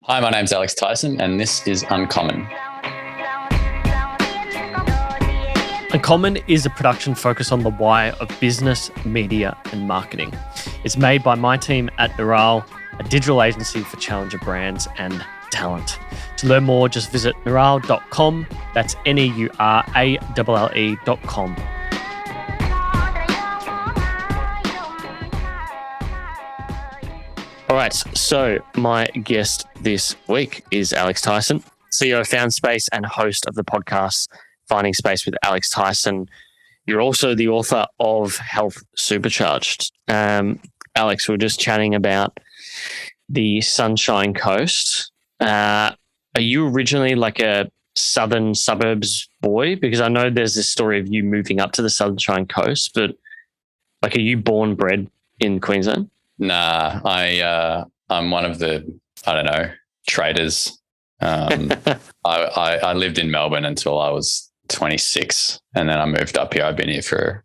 Hi, my name's Alex Tyson, and this is Uncommon. Uncommon is a production focused on the why of business, media, and marketing. It's made by my team at Neuralle, a digital agency for challenger brands and talent. To learn more, just visit neuralle.com. That's neuralle.com. All right, so my guest this week is Alex Tyson, CEO of Found Space and host of the podcast Finding Space with Alex Tyson. You're also the author of Health Supercharged. Alex, we're just chatting about the Sunshine Coast. Are you originally like a southern suburbs boy? Because I know there's this story of you moving up to the Sunshine Coast, but like, are you born and bred in Queensland? Nah, I'm one of the, traders. I lived in Melbourne until I was 26, and then I moved up here. I've been here for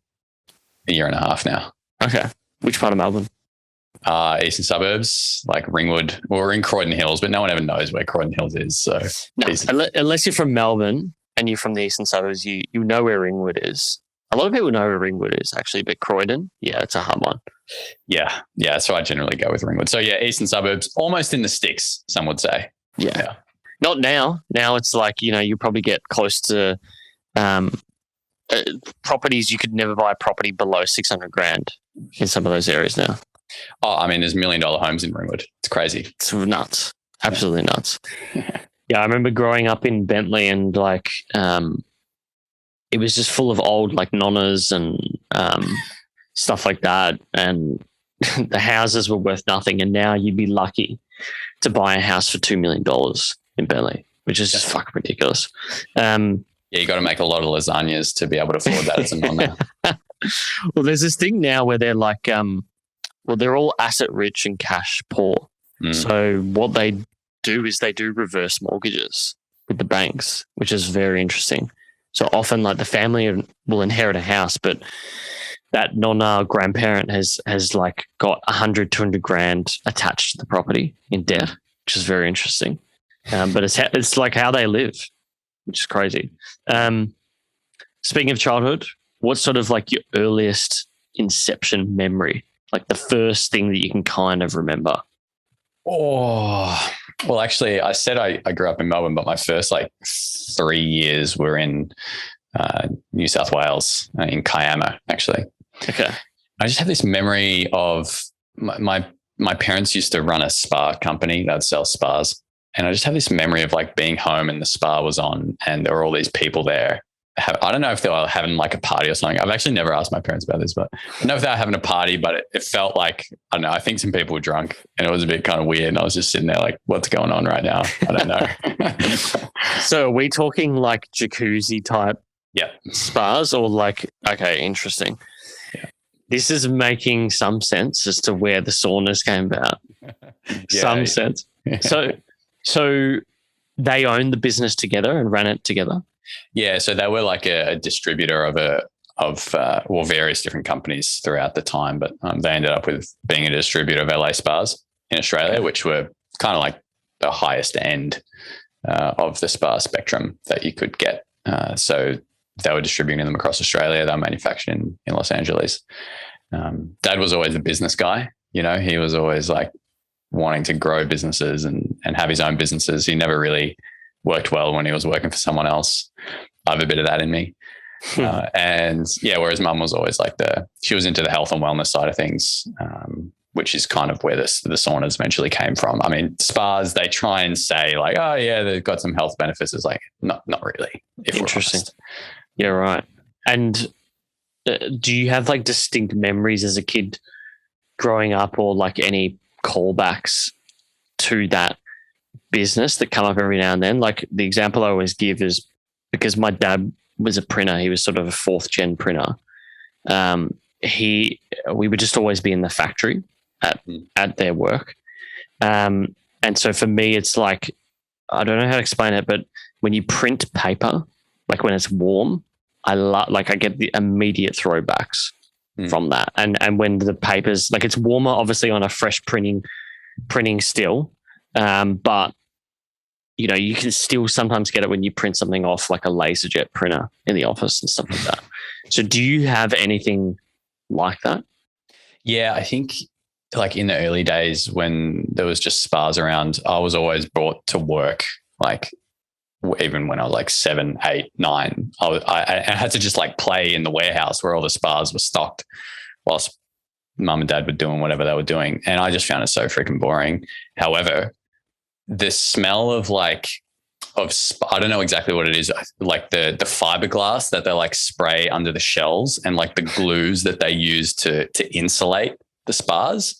a year and a half now. Okay. Which part of Melbourne? Eastern suburbs, like Ringwood. Well, we're in Croydon Hills, but no one ever knows where Croydon Hills is. So unless you're from Melbourne and you're from the eastern suburbs, you know where Ringwood is. A lot of people know where Ringwood is, actually, but Croydon, yeah, it's a hard one. Yeah. So I generally go with Ringwood. So yeah, eastern suburbs, almost in the sticks, some would say. Yeah. Not now. Now it's like, you probably get close to properties. You could never buy a property below 600 grand in some of those areas now. Oh, I mean, there's $1 million homes in Ringwood. It's crazy. It's nuts. Absolutely nuts. Yeah, I remember growing up in Bentley and like it was just full of old like nonnas and stuff like that. And the houses were worth nothing. And now you'd be lucky to buy a house for $2 million in Bentley, which is just fucking ridiculous. Yeah, you got to make a lot of lasagnas to be able to afford that as a nonna. Well, there's this thing now where they're like, they're all asset rich and cash poor. So what they do is they do reverse mortgages with the banks, which is very interesting. So often like the family will inherit a house, but that grandparent has like got 100, 200 grand attached to the property in debt, which is very interesting. But it's like how they live, which is crazy. Speaking of childhood, what's sort of like your earliest inception memory? Like the first thing that you can kind of remember? Oh, well, actually, I said I grew up in Melbourne, but my first 3 years were in New South Wales, in Kiama, actually. Okay. I just have this memory of my parents used to run a spa company that would sell spas. And I just have this memory of like being home and the spa was on and there were all these people there. I don't know if they were having like a party or something. I've actually never asked my parents about this, but I don't know if they were having a party, but it felt like, I don't know, I think some people were drunk and it was a bit kind of weird. And I was just sitting there like, what's going on right now? I don't know. So are we talking like jacuzzi type spas or like, okay, interesting. Yeah. This is making some sense as to where the saunas came about. Some sense. Yeah. So they owned the business together and ran it together? Yeah, so they were like a distributor of various different companies throughout the time, but they ended up with being a distributor of LA spas in Australia, which were kind of like the highest end of the spa spectrum that you could get. So they were distributing them across Australia. They were manufactured in Los Angeles. Dad was always a business guy. He was always like wanting to grow businesses and have his own businesses. He never really worked well when he was working for someone else. I have a bit of that in me. Whereas mum was always like she was into the health and wellness side of things, which is kind of where the saunas eventually came from. I mean, spas, they try and say like, oh yeah, they've got some health benefits. It's like, not really. Interesting. Yeah, right. And do you have like distinct memories as a kid growing up or like any callbacks to that business that come up every now and then? Like the example I always give is because my dad was a printer. He was sort of a fourth gen printer. We would just always be in the factory at their work. And so for me, it's like, I don't know how to explain it, but when you print paper, like when it's warm, I get the immediate throwbacks from that. And when the paper's like, it's warmer, obviously on a fresh printing still. But you can still sometimes get it when you print something off like a LaserJet printer in the office and stuff like that. So do you have anything like that? Yeah, I think like in the early days when there was just spas around, I was always brought to work, like even when I was like 7, 8, 9, I had to just like play in the warehouse where all the spas were stocked whilst mum and dad were doing whatever they were doing. And I just found it so freaking boring. However, the smell of I don't know exactly what it is, like the fiberglass that they like spray under the shells and like the glues that they use to insulate the spas.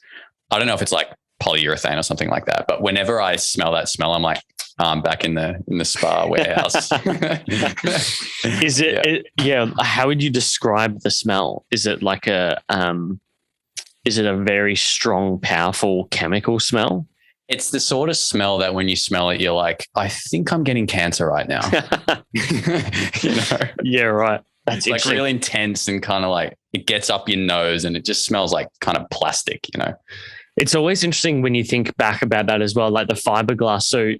I don't know if it's like polyurethane or something like that, but whenever I smell that smell, I'm like, I'm back in the spa warehouse. Is it? How would you describe the smell? Is it like is it a very strong, powerful chemical smell? It's the sort of smell that when you smell it, you're like, I think I'm getting cancer right now. Yeah, right. That's like really intense and kind of like it gets up your nose and it just smells like kind of plastic, It's always interesting when you think back about that as well, like the fiberglass. So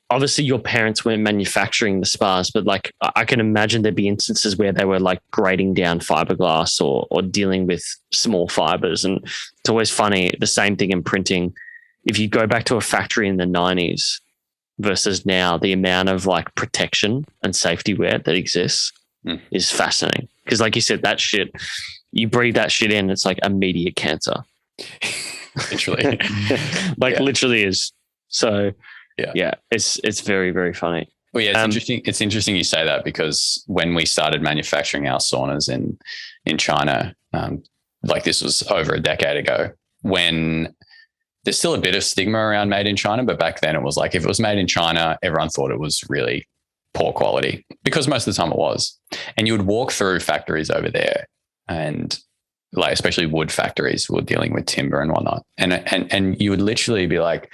obviously your parents weren't manufacturing the spas, but like I can imagine there'd be instances where they were like grading down fiberglass or dealing with small fibers. And it's always funny, the same thing in printing. If you go back to a factory in the 90s versus now, the amount of like protection and safety wear that exists is fascinating. Because like you said, that shit, you breathe that shit in, it's like immediate cancer. Literally. Literally is. So yeah, it's very, very funny. Well, yeah, it's interesting. It's interesting you say that because when we started manufacturing our saunas in China, like this was over a decade ago, when there's still a bit of stigma around made in China, but back then it was like if it was made in China, everyone thought it was really poor quality because most of the time it was. And you would walk through factories over there and like especially wood factories were dealing with timber and whatnot. And you would literally be like,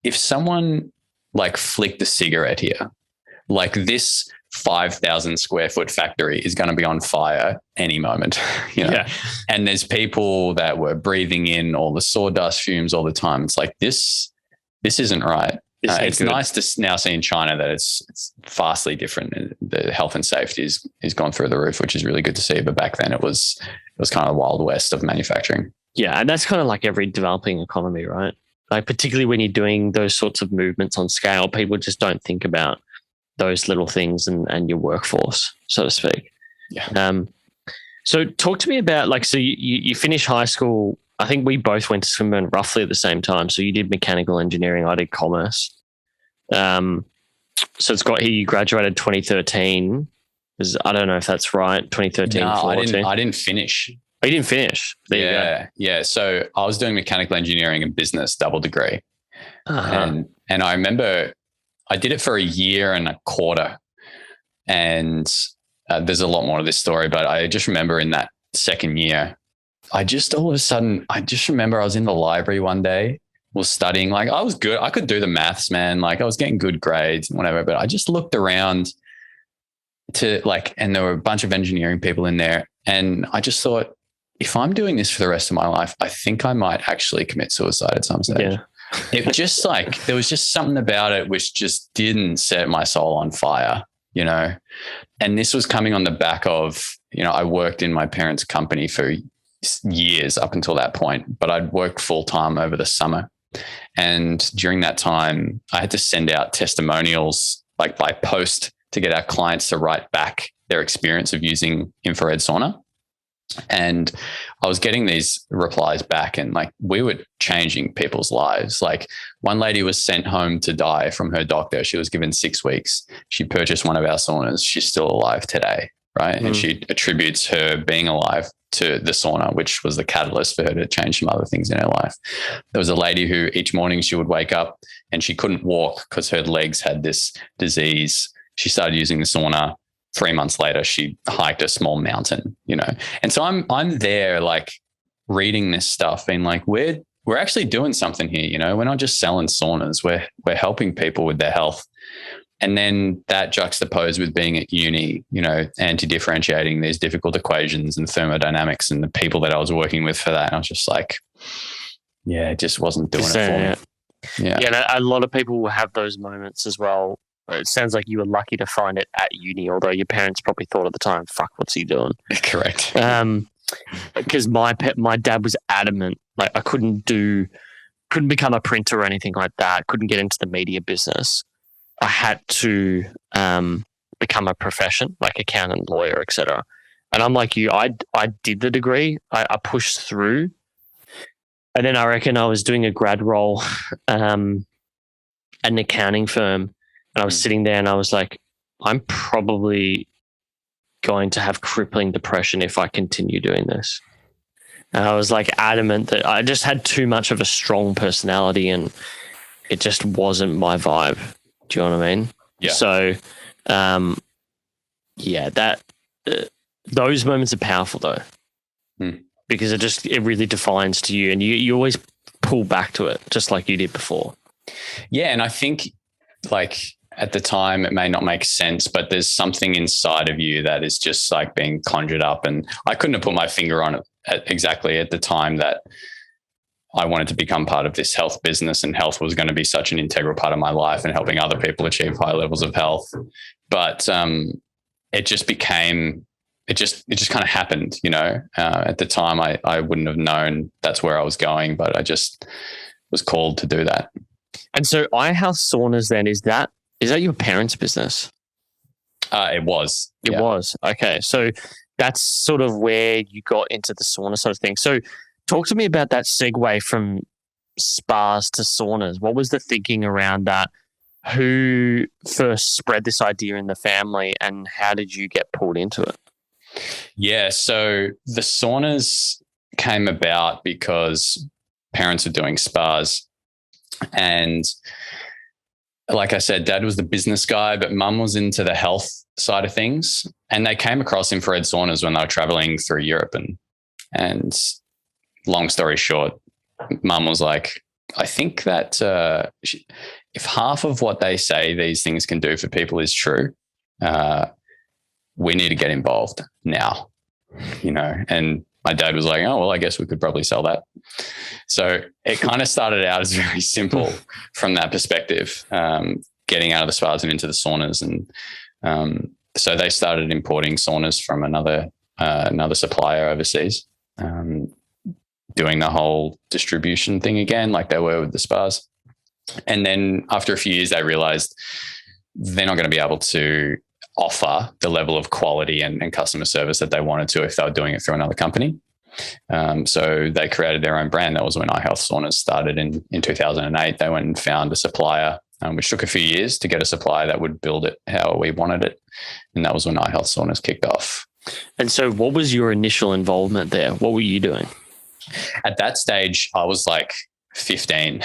if someone like flicked a cigarette here, like this 5,000 square foot factory is going to be on fire any moment, Yeah. And there's people that were breathing in all the sawdust fumes all the time. It's like, this isn't right. It's good. Nice to now see in China that it's vastly different. The health and safety is gone through the roof, which is really good to see. But back then it was kind of the Wild West of manufacturing. Yeah. And that's kind of like every developing economy, right? Like particularly when you're doing those sorts of movements on scale, people just don't think about those little things and your workforce, so to speak. Yeah. So talk to me about so you finished high school. I think we both went to Swinburne roughly at the same time. So you did mechanical engineering. I did commerce. So it's got here you graduated 2013. I don't know if that's right. 2013. No, I didn't finish. Oh, you didn't finish? There you go. Yeah. So I was doing mechanical engineering and business double degree. And I remember I did it for a year and a quarter. And there's a lot more to this story, but I just remember in that second year, I just all of a sudden, I just remember I was in the library one day, was studying. Like I was good. I could do the maths, man. Like I was getting good grades and whatever, but I just looked around and there were a bunch of engineering people in there. And I just thought, if I'm doing this for the rest of my life, I think I might actually commit suicide at some stage. Yeah. It just there was just something about it which just didn't set my soul on fire, and this was coming on the back of, I worked in my parents' company for years up until that point, but I'd worked full time over the summer. And during that time, I had to send out testimonials like by post to get our clients to write back their experience of using infrared sauna. And I was getting these replies back and we were changing people's lives. Like one lady was sent home to die from her doctor. She was given 6 weeks. She purchased one of our saunas. She's still alive today, right? And she attributes her being alive to the sauna, which was the catalyst for her to change some other things in her life. There was a lady who each morning she would wake up and she couldn't walk because her legs had this disease. She started using the sauna. 3 months later, she hiked a small mountain, And so I'm there reading this stuff being like, we're actually doing something here, We're not just selling saunas. We're helping people with their health. And then that juxtaposed with being at uni, anti-differentiating these difficult equations and thermodynamics and the people that I was working with for that. I was just like, yeah, it just wasn't doing it for me. Yeah. Yeah, and a lot of people will have those moments as well. It sounds like you were lucky to find it at uni, although your parents probably thought at the time, "Fuck, what's he doing?" Correct. Because my dad was adamant, like I couldn't become a printer or anything like that. Couldn't get into the media business. I had to become a profession, like accountant, lawyer, etc. And I'm like you, I did the degree, I pushed through, and then I reckon I was doing a grad role at an accounting firm, and I was sitting there and I was like, I'm probably going to have crippling depression if I continue doing this. And I was like adamant that I just had too much of a strong personality and it just wasn't my vibe. Do you know what I mean? Yeah. So, those moments are powerful though, because it really defines to you, and you always pull back to it, just like you did before. Yeah, and I think like at the time it may not make sense, but there's something inside of you that is just like being conjured up, and I couldn't have put my finger on it exactly at the time that I wanted to become part of this health business, and health was going to be such an integral part of my life and helping other people achieve high levels of health. But it just became, it just kind of happened, you know. At the time I wouldn't have known that's where I was going, but I just was called to do that. And so iHouse Saunas then, is that your parents' business? It was. It was. Okay. So that's sort of where you got into the sauna sort of thing. So talk to me about that segue from spas to saunas. What was the thinking around that? Who first spread this idea in the family, and how did you get pulled into it? Yeah. So the saunas came about because parents were doing spas, and like I said, Dad was the business guy, but Mum was into the health side of things. And they came across infrared saunas when they were traveling through Europe. And long story short, Mum was like, I think that if half of what they say these things can do for people is true, we need to get involved now, you know. And my dad was like, oh, well, I guess we could probably sell that. So it kind of started out as very simple from that perspective, getting out of the spas and into the saunas. And so they started importing saunas from another supplier overseas, doing the whole distribution thing again, like they were with the spas. And then after a few years, they realized they're not going to be able to offer the level of quality and customer service that they wanted to if they were doing it through another company. So they created their own brand. That was when iHealth Saunas started in 2008. They went and found a supplier, which took a few years to get a supplier that would build it how we wanted it. And that was when iHealth Saunas kicked off. And so what was your initial involvement there? What were you doing? At that stage, I was like 15.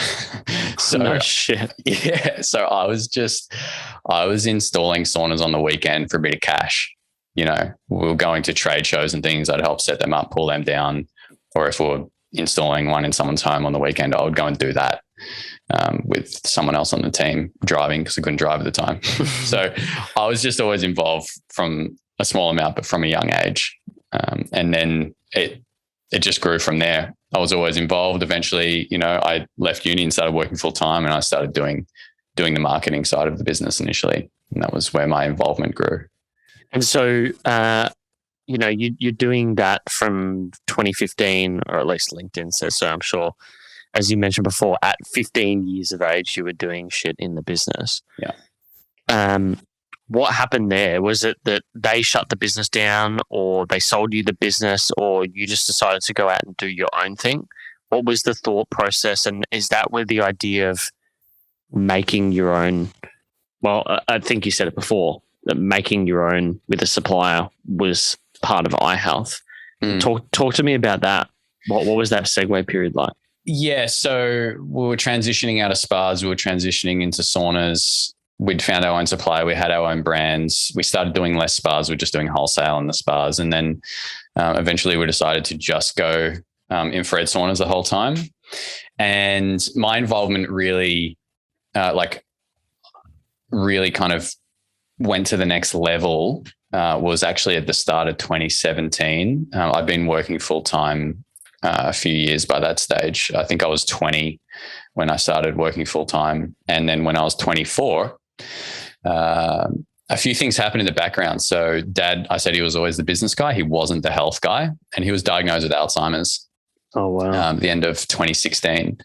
So no shit. Yeah. So I was installing saunas on the weekend for a bit of cash. You know, we were going to trade shows and things. I'd help set them up, pull them down. Or if we were installing one in someone's home on the weekend, I would go and do that with someone else on the team driving, because I couldn't drive at the time. So I was just always involved from a small amount, but from a young age. And then it just grew from there. I was always involved. Eventually, you know, I left uni and started working full time, and I started doing the marketing side of the business initially. And that was where my involvement grew. And so, you know, you're doing that from 2015, or at least LinkedIn says so, I'm sure. As you mentioned before, at 15 years of age, you were doing shit in the business. Yeah. What happened there? Was it that they shut the business down, or they sold you the business, or you just decided to go out and do your own thing? What was the thought process? And is that where the idea of making your own, well, I think you said it before, that making your own with a supplier was part of iHealth. Talk to me about that. What was that segue period like? Yeah, so we were transitioning out of spas. We were transitioning into saunas. We'd found our own supplier. We had our own brands. We started doing less spas. We're just doing wholesale in the spas. And then eventually we decided to just go infrared saunas the whole time. And my involvement really kind of went to the next level was actually at the start of 2017. I've been working full-time a few years by that stage. I think I was 20 when I started working full time. And then when I was 24, a few things happened in the background. So Dad, I said he was always the business guy. He wasn't the health guy. And he was diagnosed with Alzheimer's. Oh, wow. The end of 2016.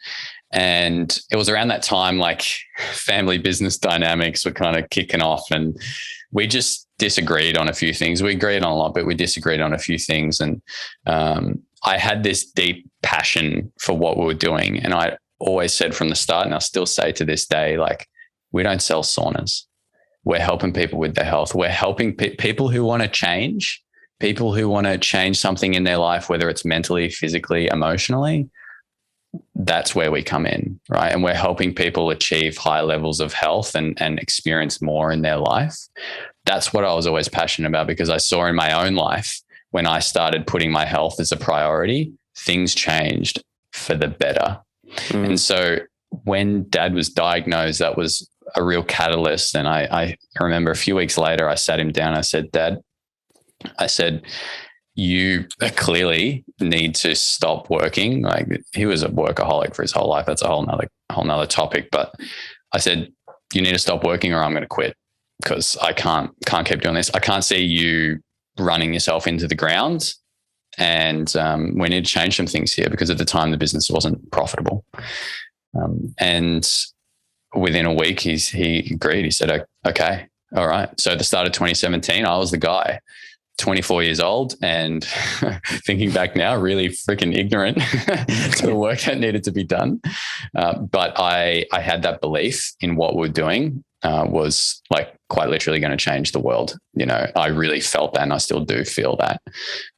And it was around that time, like family business dynamics were kind of kicking off, and we just disagreed on a few things. We agreed on a lot, but we disagreed on a few things. And I had this deep passion for what we were doing. And I always said from the start, and I still say to this day, like, we don't sell saunas. We're helping people with their health. We're helping people who want to change, people who want to change something in their life, whether it's mentally, physically, emotionally. That's where we come in, right? And we're helping people achieve high levels of health and experience more in their life. That's what I was always passionate about, because I saw in my own life, when I started putting my health as a priority, things changed for the better. And so when Dad was diagnosed, that was a real catalyst. And I remember a few weeks later, I sat him down. I said, Dad, I said, you clearly need to stop working. Like, he was a workaholic for his whole life. That's a whole nother topic. But I said, you need to stop working or I'm going to quit, because I can't keep doing this. I can't see you running yourself into the ground. And we need to change some things here, because at the time the business wasn't profitable. And within a week, he agreed. He said, okay, all right. So at the start of 2017, I was the guy, 24 years old, and thinking back now, really freaking ignorant to the work that needed to be done. But I had that belief in what we're doing was like quite literally going to change the world. You know, I really felt that, and I still do feel that.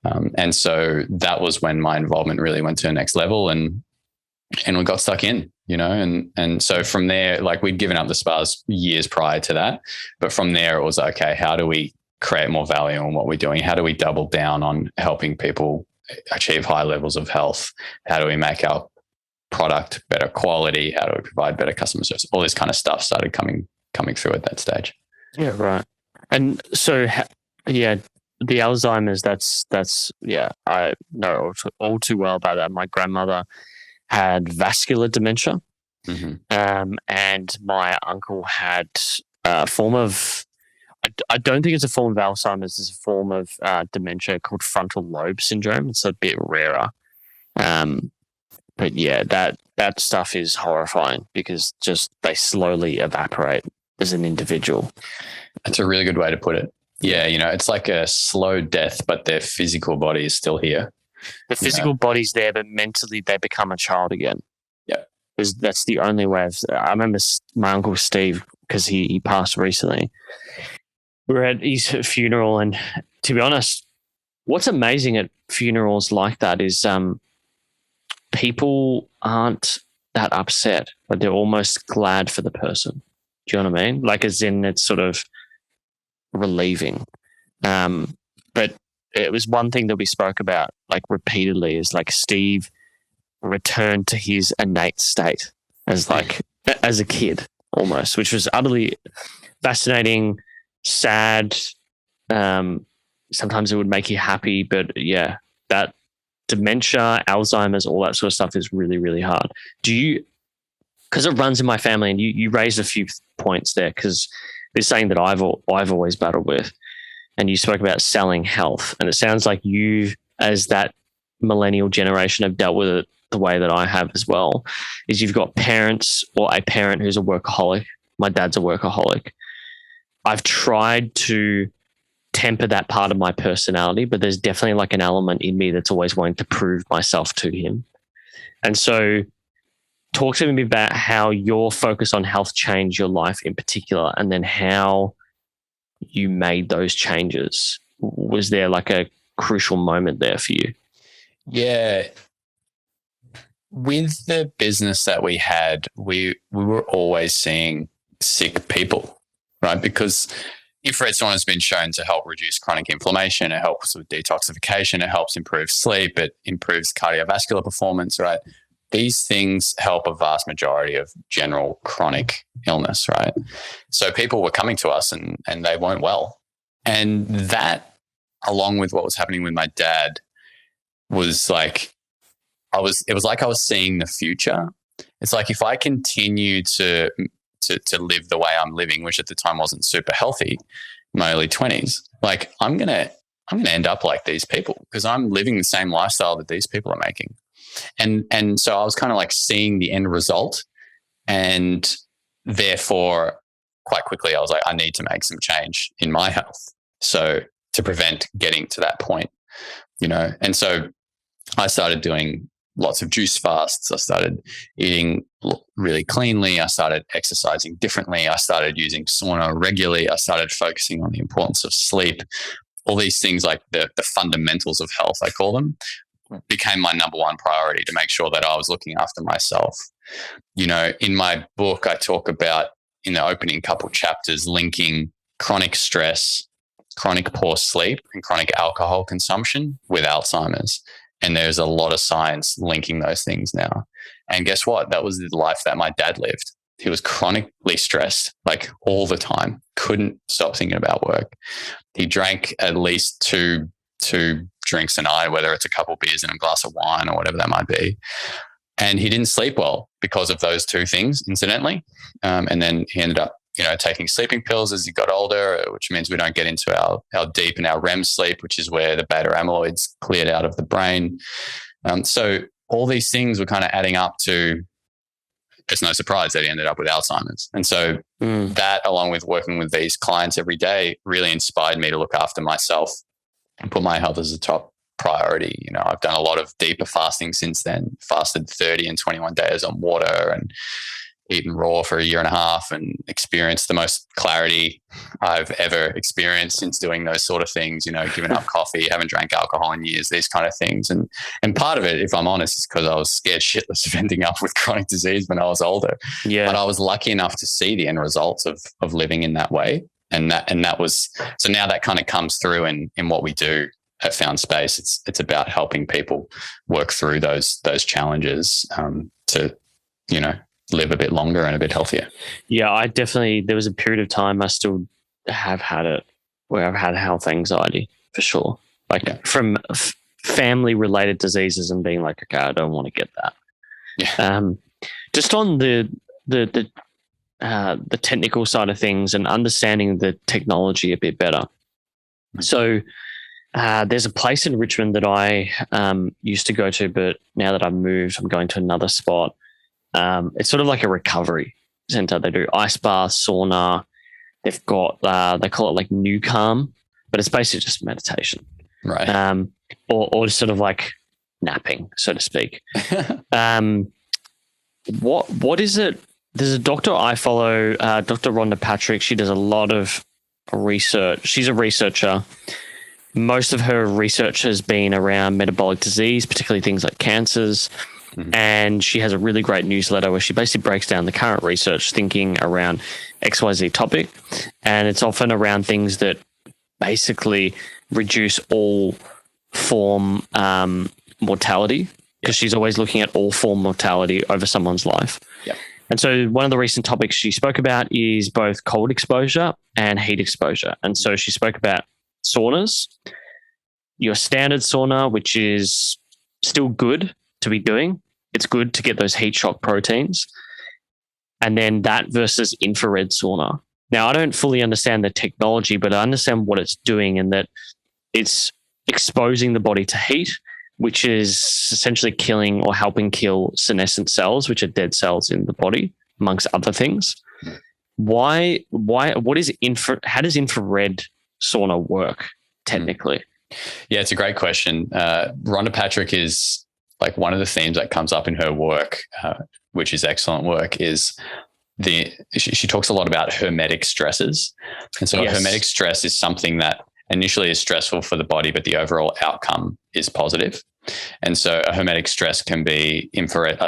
And so that was when my involvement really went to the next level, and we got stuck in, you know, and so from there, like, we'd given up the spas years prior to that. But from there it was, okay, how do we create more value on what we're doing? How do we double down on helping people achieve high levels of health? How do we make our product better quality? How do we provide better customer service? All this kind of stuff started coming through at that stage. Yeah, right. And so, yeah, the Alzheimer's, that's I know all too well about that. My grandmother had vascular dementia, and my uncle had a form of, I don't think it's a form of Alzheimer's, it's a form of dementia called frontal lobe syndrome. It's a bit rarer. But yeah, that stuff is horrifying, because just they slowly evaporate as an individual. That's a really good way to put it. Yeah, you know, it's like a slow death, but their physical body is still here. The physical body's there, but mentally they become a child again. Yeah. That's the only way. I remember my uncle Steve, because he passed recently. We were at his funeral, and to be honest, what's amazing at funerals like that is people aren't that upset, but they're almost glad for the person. Do you know what I mean? Like, as in, it's sort of relieving. But it was one thing that we spoke about, like, repeatedly, is like Steve returned to his innate state as a kid almost, which was utterly fascinating, sad. Sometimes it would make you happy, but yeah, that dementia, Alzheimer's, all that sort of stuff is really, really hard. Because it runs in my family, and you raised a few points there, because there's something that I've always battled with. And you spoke about selling health, and it sounds like you, as that millennial generation, have dealt with it the way that I have as well. Is you've got parents, or a parent who's a workaholic. My dad's a workaholic. I've tried to temper that part of my personality, but there's definitely like an element in me that's always wanting to prove myself to him. And so talk to me about how your focus on health changed your life in particular, and then how you made those changes. Was there like a crucial moment there for you? Yeah. With the business that we had, we were always seeing sick people, right? Because infrared sauna has been shown to help reduce chronic inflammation. It helps with detoxification. It helps improve sleep. It improves cardiovascular performance, right? These things help a vast majority of general chronic illness, right? So people were coming to us and they weren't well. And that, along with what was happening with my dad, was like it was like I was seeing the future. It's like, if I continue to live the way I'm living, which at the time wasn't super healthy, in my early 20s, like I'm gonna end up like these people, because I'm living the same lifestyle that these people are making. And so I was kind of like seeing the end result, and therefore quite quickly I was like, I need to make some change in my health, so to prevent getting to that point, And so I started doing lots of juice fasts. I started eating really cleanly. I started exercising differently. I started using sauna regularly. I started focusing on the importance of sleep. All these things, like the fundamentals of health, I call them, became my number one priority, to make sure that I was looking after myself. In my book, I talk about, in the opening couple chapters, linking chronic stress, chronic poor sleep, and chronic alcohol consumption with Alzheimer's. And there's a lot of science linking those things now. And guess what? That was the life that my dad lived. He was chronically stressed, like all the time, couldn't stop thinking about work. He drank at least two drinks a night, whether it's a couple of beers and a glass of wine or whatever that might be. And he didn't sleep well because of those two things, incidentally. And then he ended up, taking sleeping pills as he got older, which means we don't get into our deep and our REM sleep, which is where the beta amyloid's cleared out of the brain. So all these things were kind of adding up to, it's no surprise that he ended up with Alzheimer's. And so that, along with working with these clients every day, really inspired me to look after myself and put my health as a top priority. I've done a lot of deeper fasting since then, fasted 30 and 21 days on water, and eaten raw for a year and a half, and experienced the most clarity I've ever experienced since doing those sort of things, giving up coffee, haven't drank alcohol in years, these kind of things. And part of it, if I'm honest, is because I was scared shitless of ending up with chronic disease when I was older. Yeah. But I was lucky enough to see the end results of living in that way. And that was, so now that kind of comes through in what we do at Found Space. It's about helping people work through those challenges to, live a bit longer and a bit healthier. Yeah, there was a period of time I still have had it where I've had health anxiety, for sure. From family related diseases, and being like, okay, I don't want to get that. Yeah. Just on the technical side of things and understanding the technology a bit better. So there's a place in Richmond that I used to go to, but now that I've moved, I'm going to another spot. It's sort of like a recovery center. They do ice bath, sauna. They've got, they call it like New Calm, but it's basically just meditation. Right. Or sort of like napping, so to speak. What is it? There's a doctor I follow, Dr. Rhonda Patrick. She does a lot of research. She's a researcher. Most of her research has been around metabolic disease, particularly things like cancers. Mm-hmm. And she has a really great newsletter where she basically breaks down the current research thinking around XYZ topic. And it's often around things that basically reduce all form mortality, because she's always looking at all form mortality over someone's life. Yep. And so one of the recent topics she spoke about is both cold exposure and heat exposure. And so she spoke about saunas, your standard sauna, which is still good to be doing. It's good to get those heat shock proteins. And then that versus infrared sauna. Now, I don't fully understand the technology, but I understand what it's doing, and that it's exposing the body to heat, which is essentially killing or helping kill senescent cells, which are dead cells in the body, amongst other things. How does infrared sauna work technically? Yeah, it's a great question. Rhonda Patrick is, like, one of the themes that comes up in her work, which is excellent work, is she talks a lot about hermetic stresses. And so hermetic stress is something that initially is stressful for the body, but the overall outcome is positive. And so a hermetic stress can be infrared,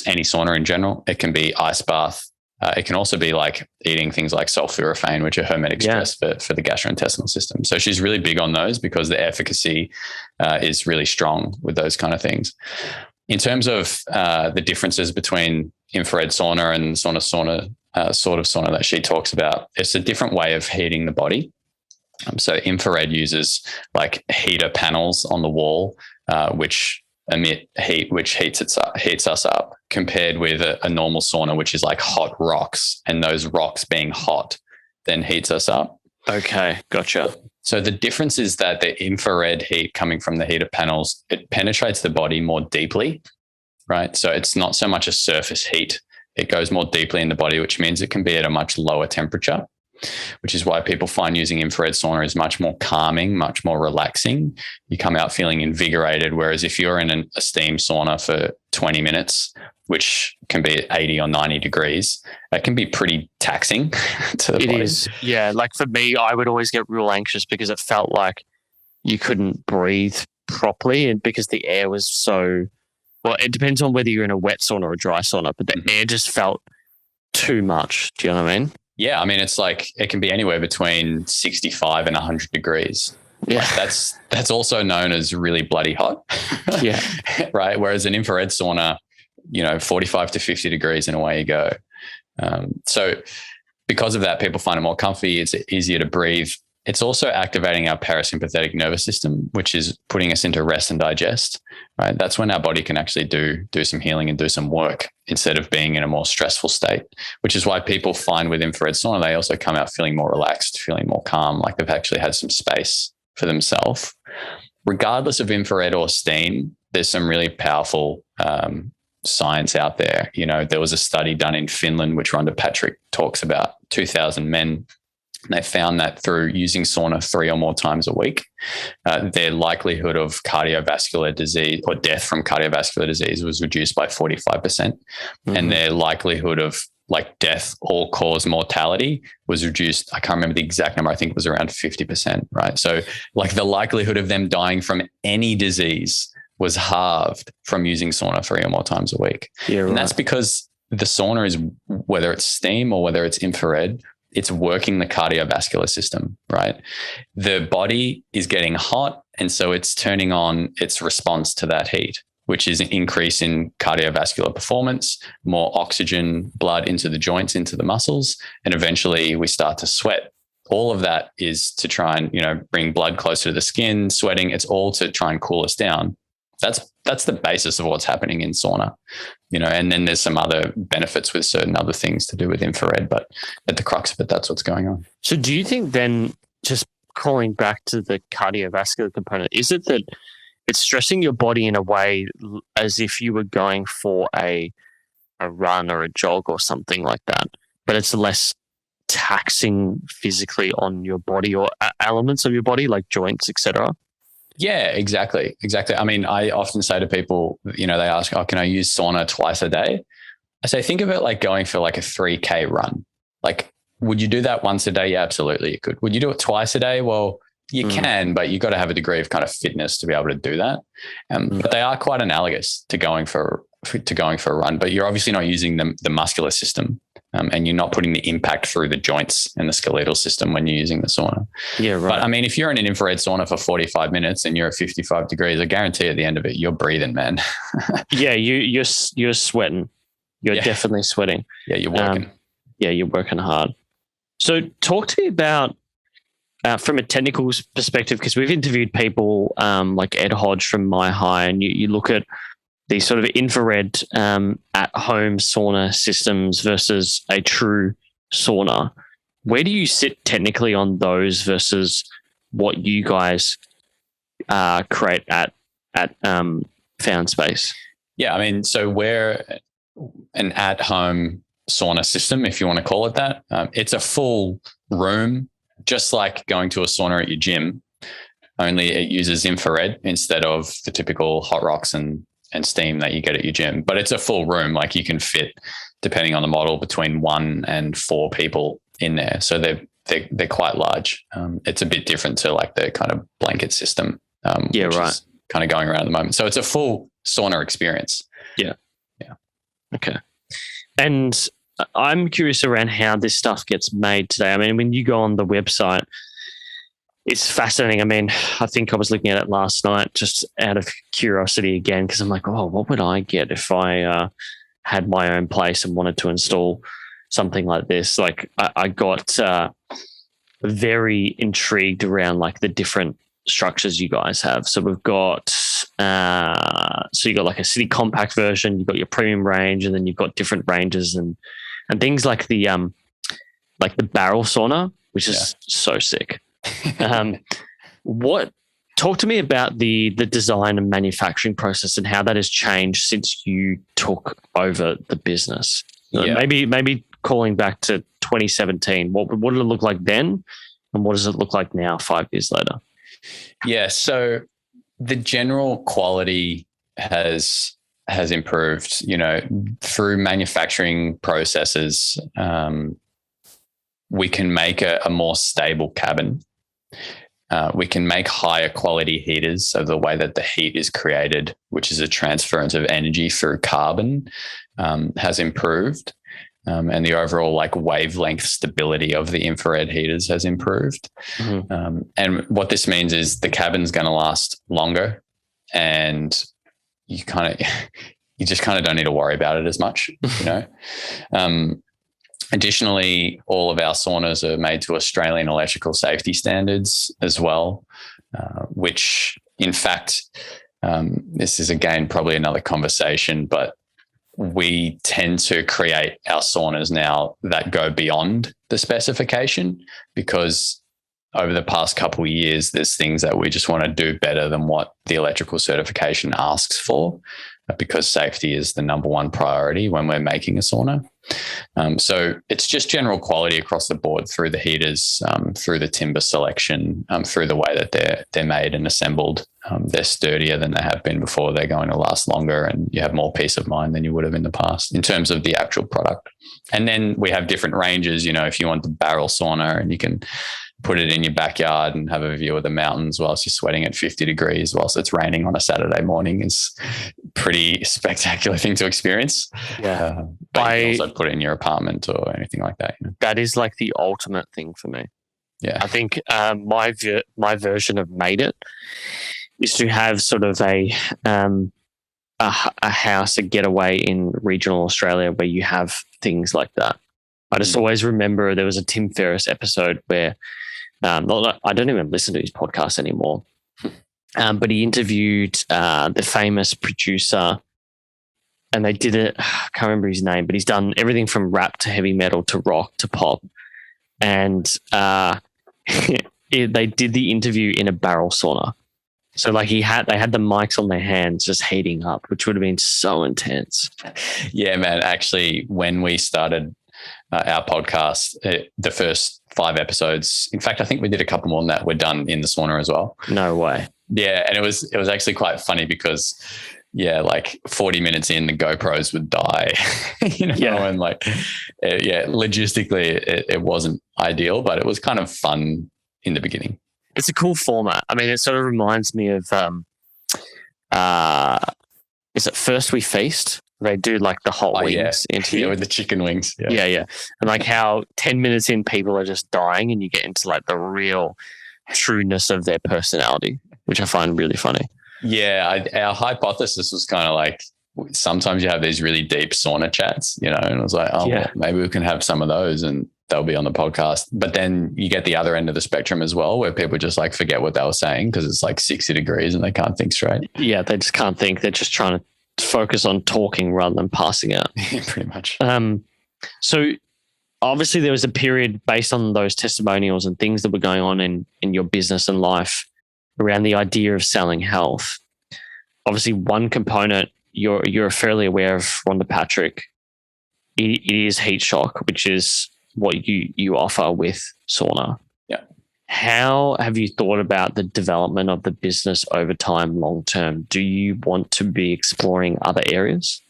any sauna in general. It can be ice bath. It can also be like eating things like sulforaphane, which are hermetic stress for the gastrointestinal system. So she's really big on those because the efficacy is really strong with those kind of things. In terms of the differences between infrared sauna and sort of sauna that she talks about, it's a different way of heating the body. So infrared uses like heater panels on the wall, which emit heat, which heats us up, compared with a normal sauna, which is like hot rocks, and those rocks being hot then heats us up. Okay, gotcha. So the difference is that the infrared heat coming from the heater panels, it penetrates the body more deeply, right? So it's not so much a surface heat. It goes more deeply in the body, which means it can be at a much lower temperature, which is why people find using infrared sauna is much more calming, much more relaxing. You come out feeling invigorated, whereas if you're in a steam sauna for 20 minutes, which can be at 80 or 90 degrees, that can be pretty taxing to the body. It is. Yeah, like for me, I would always get real anxious because it felt like you couldn't breathe properly, and because the air was so, well, it depends on whether you're in a wet sauna or a dry sauna, but the air just felt too much. Do you know what I mean? Yeah, I mean, it's like it can be anywhere between 65 and 100 degrees. Yeah. Like that's also known as really bloody hot. Yeah. Right. Whereas an infrared sauna, 45 to 50 degrees and away you go. So because of that, people find it more comfy. It's easier to breathe. It's also activating our parasympathetic nervous system, which is putting us into rest and digest, right? That's when our body can actually do some healing and do some work instead of being in a more stressful state, which is why people find with infrared sauna, they also come out feeling more relaxed, feeling more calm, like they've actually had some space for themselves. Regardless of infrared or steam, there's some really powerful science out there. There was a study done in Finland, which Rhonda Patrick talks about, 2,000 men. And they found that through using sauna 3 or more times a week, their likelihood of cardiovascular disease or death from cardiovascular disease was reduced by 45%. And their likelihood of like death, all-cause mortality was reduced. I can't remember the exact number. I think it was around 50%, right? So like the likelihood of them dying from any disease was halved from using sauna 3 or more times a week. Yeah, right. And that's because the sauna is, whether it's steam or whether it's infrared, it's working the cardiovascular system, right? The body is getting hot, and so it's turning on its response to that heat, which is an increase in cardiovascular performance, more oxygen, blood into the joints, into the muscles, and eventually we start to sweat. All of that is to try and, bring blood closer to the skin, sweating. It's all to try and cool us down. That's the basis of what's happening in sauna, and then there's some other benefits with certain other things to do with infrared, but at the crux of it, that's what's going on. So do you think then, just calling back to the cardiovascular component, is it that it's stressing your body in a way as if you were going for a run or a jog or something like that, but it's less taxing physically on your body or elements of your body like joints, etc.? Yeah, exactly. I mean, I often say to people, they ask, can I use sauna twice a day? I say, think of it like going for like a 3K run. Like, would you do that once a day? Yeah, absolutely you could. Would you do it twice a day? Well, you can, but you've got to have a degree of kind of fitness to be able to do that. But they are quite analogous to going for a run, but you're obviously not using the muscular system. And you're not putting the impact through the joints and the skeletal system when you're using the sauna. Yeah, right. But I mean, if you're in an infrared sauna for 45 minutes and you're at 55 degrees, I guarantee at the end of it, you're breathing, man. Yeah, you're sweating. You're definitely sweating. Yeah, you're working. You're working hard. So talk to me about, from a technical perspective, because we've interviewed people like Ed Hodge from My High, and you look at these sort of infrared at-home sauna systems versus a true sauna. Where do you sit technically on those versus what you guys create at Found Space? Yeah, I mean, so we're an at-home sauna system, if you want to call it that. It's a full room, just like going to a sauna at your gym, only it uses infrared instead of the typical hot rocks and steam that you get at your gym. But it's a full room. Like you can fit, depending on the model, between 1 and 4 people in there. So they're quite large. It's a bit different to like the kind of blanket system. Which is kind of going around at the moment. So it's a full sauna experience. Yeah. Okay. And I'm curious around how this stuff gets made today. I mean, when you go on the website, it's fascinating. I mean, I think I was looking at it last night just out of curiosity again, because I'm like, oh, what would I get if I had my own place and wanted to install something like this? Like I got very intrigued around like the different structures you guys have. So we've got so you got like a city compact version, you've got your premium range, and then you've got different ranges and things like the barrel sauna, which is so sick. Talk to me about the design and manufacturing process and how that has changed since you took over the business. Maybe calling back to 2017. What did it look like then, and what does it look like now, 5 years later? Yeah, so the general quality has improved, through manufacturing processes. We can make a more stable cabin. We can make higher quality heaters. So the way that the heat is created, which is a transference of energy through carbon, has improved. And the overall wavelength stability of the infrared heaters has improved. Mm-hmm. And what this means is the cabin's going to last longer, and you just don't need to worry about it as much, Additionally, all of our saunas are made to Australian electrical safety standards as well, which in fact, this is again probably another conversation, but we tend to create our saunas now that go beyond the specification, because over the past couple of years, there's things that we just want to do better than what the electrical certification asks for, because safety is the number one priority when we're making a sauna. So it's just general quality across the board through the heaters, through the timber selection, through the way that they're made and assembled. They're sturdier than they have been before. They're going to last longer, and you have more peace of mind than you would have in the past in terms of the actual product. And then we have different ranges. If you want the barrel sauna, and you can put it in your backyard and have a view of the mountains whilst you're sweating at 50 degrees whilst it's raining on a Saturday morning, is pretty spectacular thing to experience. Yeah. But you can also put it in your apartment or anything like that. That is like the ultimate thing for me. Yeah. I think my version of made it is to have sort of a house, a getaway in regional Australia where you have things like that. I just always remember there was a Tim Ferriss episode where I don't even listen to his podcast anymore, but he interviewed the famous producer, and they did it. I can't remember his name, but he's done everything from rap to heavy metal to rock to pop, and they did the interview in a barrel sauna. So they had the mics on their hands just heating up, which would have been so intense. Yeah, man. Actually, when we started our podcast, the first 5 episodes, in fact, I think we did a couple more than that, were done in the sauna as well. No way. Yeah, and it was actually quite funny because 40 minutes in, the GoPros would die, and logistically it wasn't ideal, but it was kind of fun in the beginning. It's a cool format. I mean, it sort of reminds me of is it First We Feast? They do the hot wings interview. Yeah, with the chicken wings. Yeah. And how 10 minutes in, people are just dying, and you get into the real trueness of their personality, which I find really funny. Yeah, our hypothesis was kind of sometimes you have these really deep sauna chats, and it was well, maybe we can have some of those and they'll be on the podcast. But then you get the other end of the spectrum as well, where people just forget what they were saying because it's 60 degrees and they can't think straight. Yeah, they just can't think. They're just trying to focus on talking rather than passing out. Pretty much. So obviously there was a period based on those testimonials and things that were going on in your business and life around the idea of selling health. Obviously one component you're fairly aware of, Rhonda Patrick, it is heat shock, which is what you offer with sauna. Yeah. How have you thought about the development of the business over time, long term? Do you want to be exploring other areas?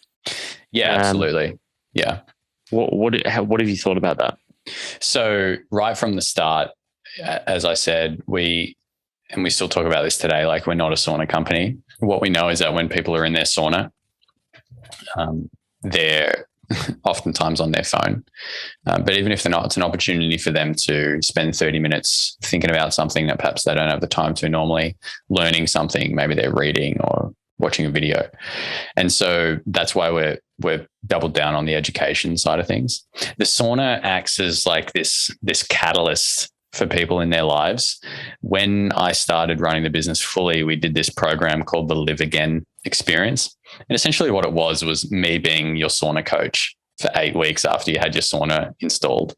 Yeah, absolutely. Yeah. What have you thought about that? So right from the start, as I said, we still talk about this today, we're not a sauna company. What we know is that when people are in their sauna, they're oftentimes on their phone. But even if they're not, it's an opportunity for them to spend 30 minutes thinking about something that perhaps they don't have the time to normally, learning something, maybe they're reading or watching a video. And so that's why we're doubled down on the education side of things. The sauna acts as this catalyst for people in their lives. When I started running the business fully, we did this program called the Live Again experience. And essentially what it was me being your sauna coach for 8 weeks after you had your sauna installed.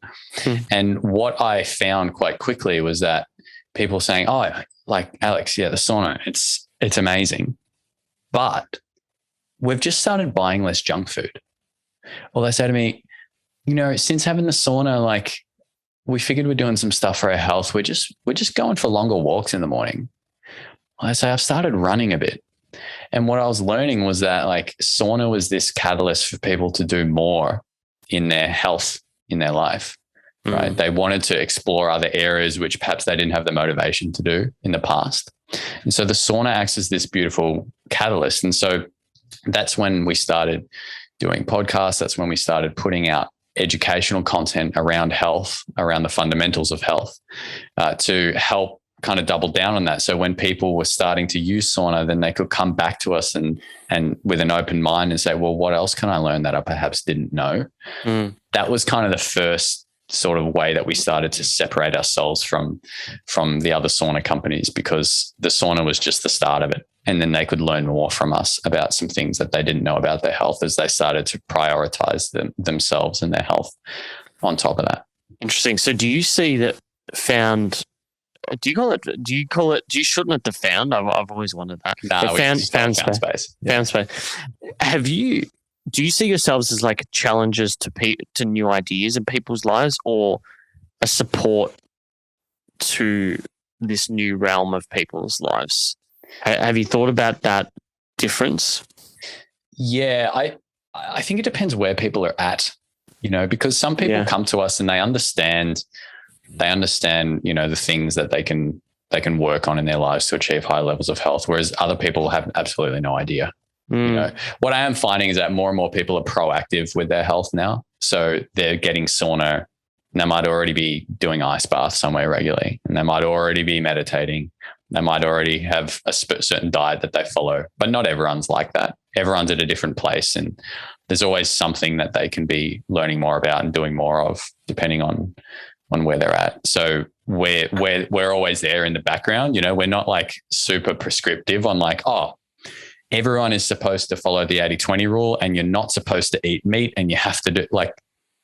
And what I found quite quickly was that people saying, oh, like Alex, yeah, the sauna, it's amazing. But we've just started buying less junk food. Or they say to me, since having the sauna, like we figured we're doing some stuff for our health. We're just going for longer walks in the morning. I say I've started running a bit. And what I was learning was that like sauna was this catalyst for people to do more in their health, in their life, right? They wanted to explore other areas which perhaps they didn't have the motivation to do in the past. And so the sauna acts as this beautiful catalyst. And so that's when we started doing podcasts. That's when we started putting out educational content around health, around the fundamentals of health, to help kind of double down on that. So when people were starting to use sauna, then they could come back to us and with an open mind and say, well, what else can I learn that I perhaps didn't know? That was kind of the first sort of way that we started to separate ourselves from the other sauna companies, because the sauna was just the start of it. And then they could learn more from us about some things that they didn't know about their health as they started to prioritize themselves and their health on top of that. Interesting. So do you see that do you shorten it to found? I've always wondered that. No, found space. Yeah. Found space. Do you see yourselves as like challenges to new ideas in people's lives, or a support to this new realm of people's lives? Have you thought about that difference? Yeah, I think it depends where people are at, because some people come to us and they understand, the things that they can work on in their lives to achieve high levels of health, whereas other people have absolutely no idea. What I am finding is that more and more people are proactive with their health now. So they're getting sauna, and they might already be doing ice baths somewhere regularly, and they might already be meditating. They might already have a certain diet that they follow, but not everyone's like that. Everyone's at a different place, and there's always something that they can be learning more about and doing more of, depending on where they're at. So we're always there in the background. We're not like super prescriptive on like, oh, everyone is supposed to follow the 80-20 rule and you're not supposed to eat meat and you have to do, like,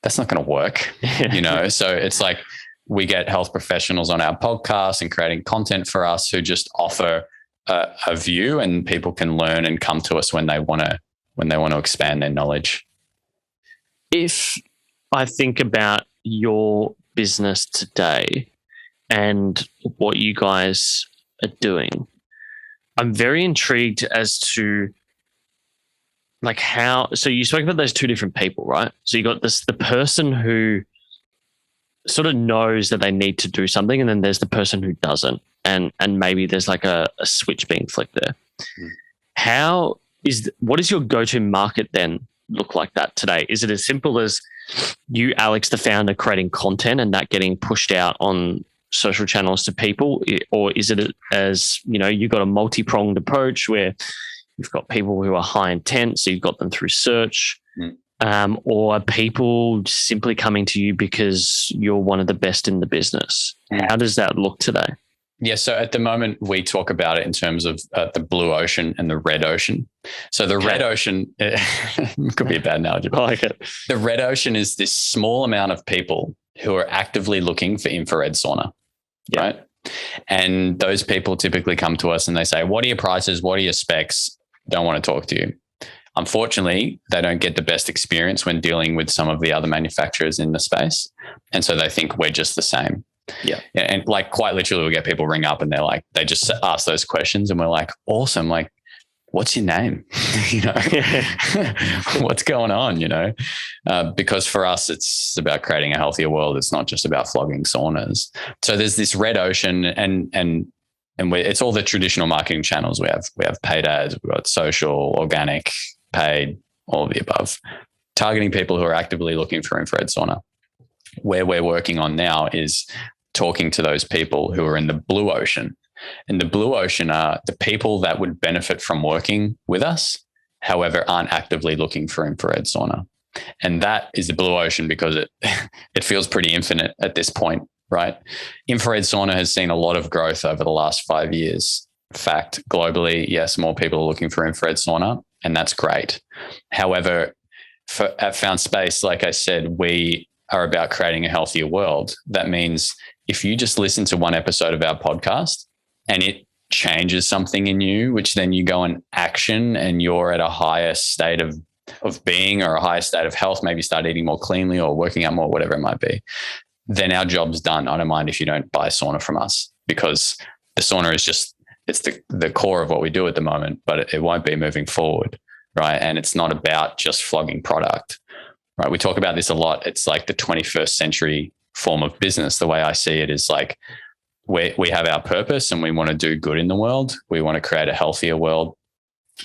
that's not going to work, So it's like we get health professionals on our podcast and creating content for us who just offer a view, and people can learn and come to us when they want to expand their knowledge. If I think about your business today and what you guys are doing, I'm very intrigued as to like how, so you spoke about those two different people, right? So you got the person who sort of knows that they need to do something, and then there's the person who doesn't. And maybe there's like a switch being flicked there. What does your go-to market then look like that today? Is it as simple as you, Alex, the founder, creating content and that getting pushed out on social channels to people? Or is it as, you've got a multi-pronged approach where you've got people who are high intent, so you've got them through search, or are people simply coming to you because you're one of the best in the business? How does that look today? Yeah, so at the moment we talk about it in terms of the blue ocean and the red ocean. So the red ocean could be a bad analogy. I like it. The red ocean is this small amount of people who are actively looking for infrared sauna, right? And those people typically come to us and they say, what are your prices? What are your specs? Don't want to talk to you. Unfortunately, they don't get the best experience when dealing with some of the other manufacturers in the space. And so they think we're just the same. Yeah. And like quite literally we get people ring up and they're like, they just ask those questions and we're like, awesome. Like, what's your name? What's going on? Because for us, it's about creating a healthier world. It's not just about flogging saunas. So there's this red ocean and it's all the traditional marketing channels. We have paid ads, we've got social, organic, paid, all of the above, targeting people who are actively looking for infrared sauna. Where we're working on now is talking to those people who are in the blue ocean. And the blue ocean are the people that would benefit from working with us, however, aren't actively looking for infrared sauna. And that is the blue ocean because it feels pretty infinite at this point. right? Infrared sauna has seen a lot of growth over the last 5 years. Fact, globally, yes, more people are looking for infrared sauna, and that's great. However, at Found Space, like I said, we are about creating a healthier world. That means if you just listen to one episode of our podcast and it changes something in you, which then you go and action and you're at a higher state of being or a higher state of health, maybe start eating more cleanly or working out more, whatever it might be, then our job's done. I don't mind if you don't buy sauna from us, because the sauna is just, it's the core of what we do at the moment, but it won't be moving forward, right? And it's not about just flogging product, right? We talk about this a lot. It's like the 21st century form of business. The way I see it is like we have our purpose and we want to do good in the world. We want to create a healthier world.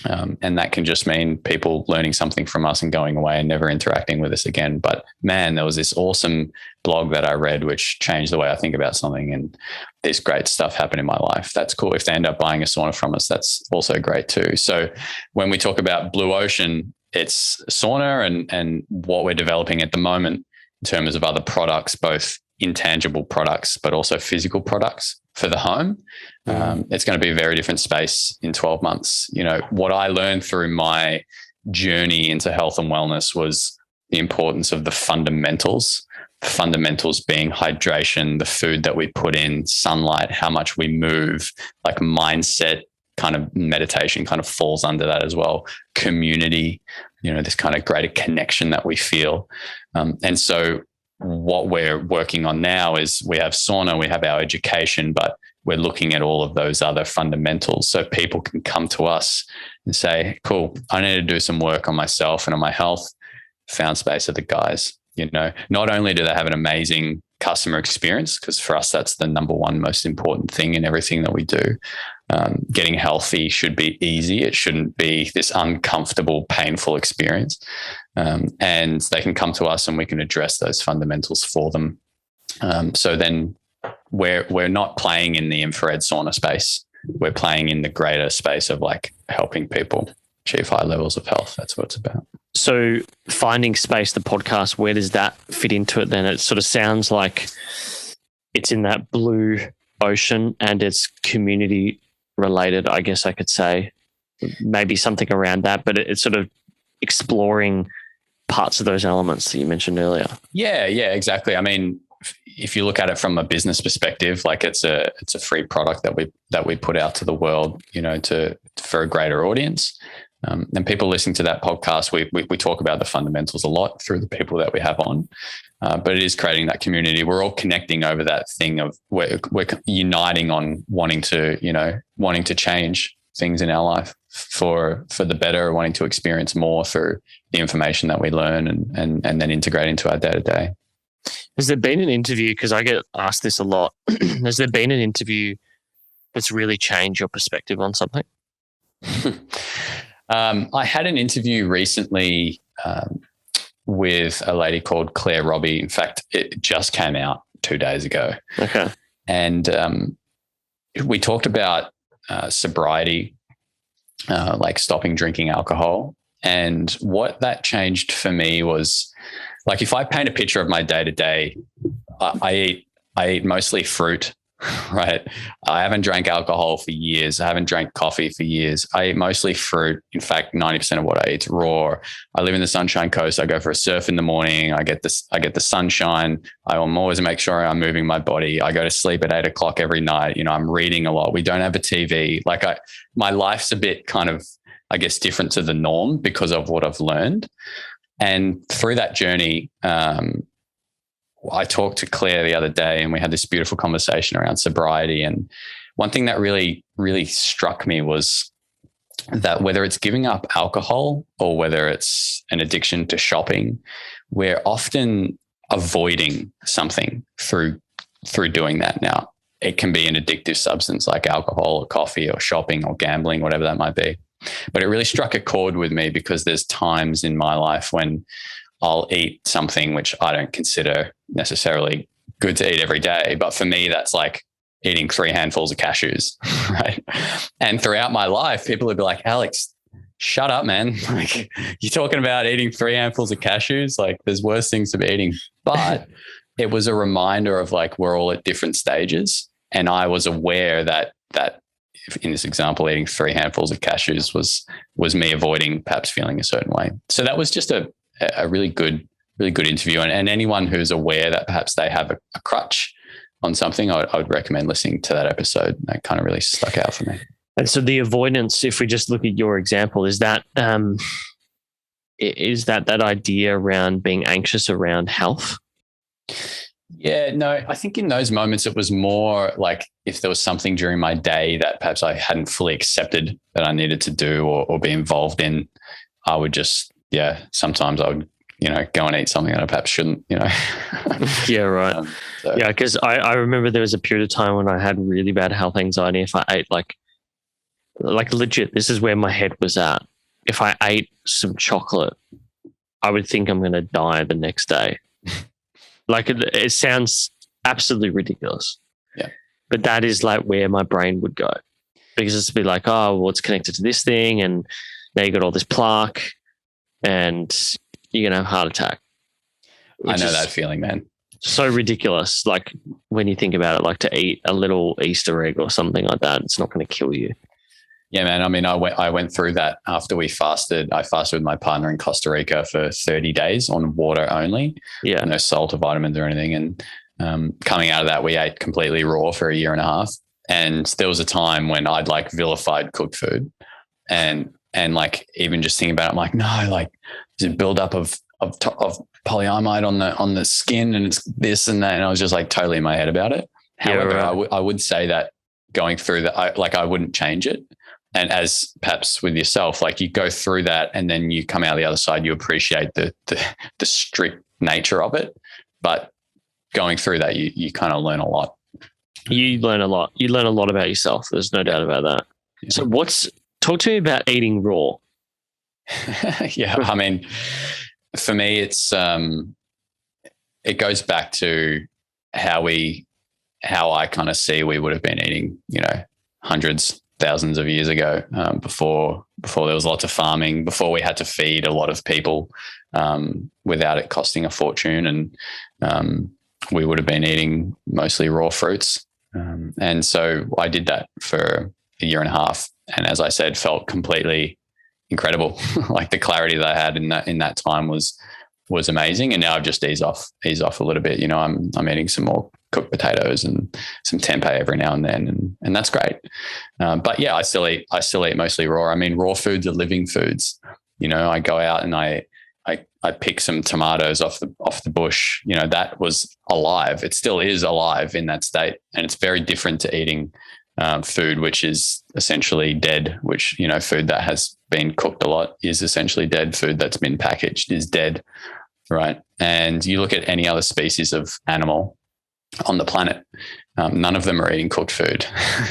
And that can just mean people learning something from us and going away and never interacting with us again. But man, there was this awesome blog that I read which changed the way I think about something, and this great stuff happened in my life. That's cool. If they end up buying a sauna from us, that's also great too. So when we talk about blue ocean, it's sauna and what we're developing at the moment in terms of other products, both intangible products, but also physical products for the home. It's going to be a very different space in 12 months. You know, what I learned through my journey into health and wellness was the importance of the fundamentals being hydration, the food that we put in, sunlight, how much we move, like mindset, kind of meditation kind of falls under that as well. Community, you know, this kind of greater connection that we feel. And so what we're working on now is we have sauna, we have our education, but we're looking at all of those other fundamentals so people can come to us and say, cool, I need to do some work on myself and on my health. Found Space are the guys. You know, not only do they have an amazing customer experience, because for us, that's the number one most important thing in everything that we do. Getting healthy should be easy. It shouldn't be this uncomfortable, painful experience. And they can come to us and we can address those fundamentals for them. So then we're not playing in the infrared sauna space. We're playing in the greater space of like helping people achieve high levels of health. That's what it's about. So Finding Space, the podcast, where does that fit into it then? It sort of sounds like it's in that blue ocean and it's community related, I guess I could say. Maybe something around that, but it's sort of exploring parts of those elements that you mentioned earlier. Yeah, exactly. I mean, if you look at it from a business perspective, like it's a free product that we put out to the world, you know, for a greater audience. And people listening to that podcast, we talk about the fundamentals a lot through the people that we have on, but it is creating that community. We're all connecting over that thing of we're uniting on wanting to change things in our life for the better, wanting to experience more through the information that we learn and then integrate into our day to day. Has there been an interview, because I get asked this a lot, has there been an interview that's really changed your perspective on something? I had an interview recently with a lady called Claire Robbie. In fact, it just came out 2 days ago. Okay. And we talked about sobriety, like stopping drinking alcohol. And what that changed for me was, like, if I paint a picture of my day to day, I eat mostly fruit. Right. I haven't drank alcohol for years. I haven't drank coffee for years. I eat mostly fruit. In fact, 90% of what I eat is raw. I live in the Sunshine Coast. I go for a surf in the morning. I get the sunshine. I'm always make sure I'm moving my body. I go to sleep at 8 o'clock every night. You know, I'm reading a lot. We don't have a TV. Like my life's a bit kind of, I guess, different to the norm because of what I've learned. And through that journey, I talked to Claire the other day and we had this beautiful conversation around sobriety. And one thing that really, really struck me was that whether it's giving up alcohol or whether it's an addiction to shopping, we're often avoiding something through doing that. Now, it can be an addictive substance like alcohol or coffee or shopping or gambling, whatever that might be. But it really struck a chord with me because there's times in my life when I'll eat something which I don't consider necessarily good to eat every day. But for me, that's like eating 3 handfuls of cashews, right? And throughout my life, people would be like, Alex, shut up, man. Like, you're talking about eating 3 handfuls of cashews. Like, there's worse things to be eating. But it was a reminder of like we're all at different stages, and I was aware that in this example, eating 3 handfuls of cashews was me avoiding perhaps feeling a certain way. So that was just a really good interview, and anyone who's aware that perhaps they have a crutch on something, I would recommend listening to that episode. That kind of really stuck out for me. And so the avoidance, if we just look at your example, is that idea around being anxious around health? Yeah, no, I think in those moments it was more like if there was something during my day that perhaps I hadn't fully accepted that I needed to do or be involved in, I would just, sometimes I would, go and eat something that I perhaps shouldn't, Yeah, right. Yeah, because I remember there was a period of time when I had really bad health anxiety. If I ate like legit, this is where my head was at. If I ate some chocolate, I would think I'm going to die the next day. Like it sounds absolutely ridiculous. Yeah. But that is like where my brain would go, because it's be like, oh, well, it's connected to this thing, and now you got all this plaque, and you're gonna have a heart attack. I know that feeling, man. So ridiculous. Like when you think about it, like to eat a little Easter egg or something like that, it's not going to kill you. Yeah, man. I mean, I went through that after we fasted. I fasted with my partner in Costa Rica for 30 days on water only. Yeah. No salt or vitamins or anything. And coming out of that, we ate completely raw for 1.5 years. And there was a time when I'd like vilified cooked food. And like even just thinking about it, I'm like, no, like there's a buildup of polyamide on the skin, and it's this and that. And I was just like totally in my head about it. However, yeah, right. I would say that going through that, I wouldn't change it. And as perhaps with yourself, like you go through that and then you come out the other side, you appreciate the strict nature of it. But going through that, you kind of learn a lot. You learn a lot. You learn a lot about yourself. There's no doubt about that. Yeah. So talk to me about eating raw. Yeah. I mean, for me, it's, it goes back to how I kind of see we would have been eating, hundreds, thousands of years ago, before there was lots of farming, before we had to feed a lot of people without it costing a fortune, and we would have been eating mostly raw fruits. And so I did that for 1.5 years, and as I said, felt completely incredible. Like the clarity that I had in that time was amazing. And now I've just eased off a little bit. I'm eating some more cooked potatoes and some tempeh every now and then, and that's great. But yeah, I still eat mostly raw. I mean, raw foods are living foods. I go out and I pick some tomatoes off the bush. That was alive. It still is alive in that state, and it's very different to eating food which is essentially dead. Which food that has been cooked a lot is essentially dead. Food that's been packaged is dead, right? And you look at any other species of animal on the planet, none of them are eating cooked food.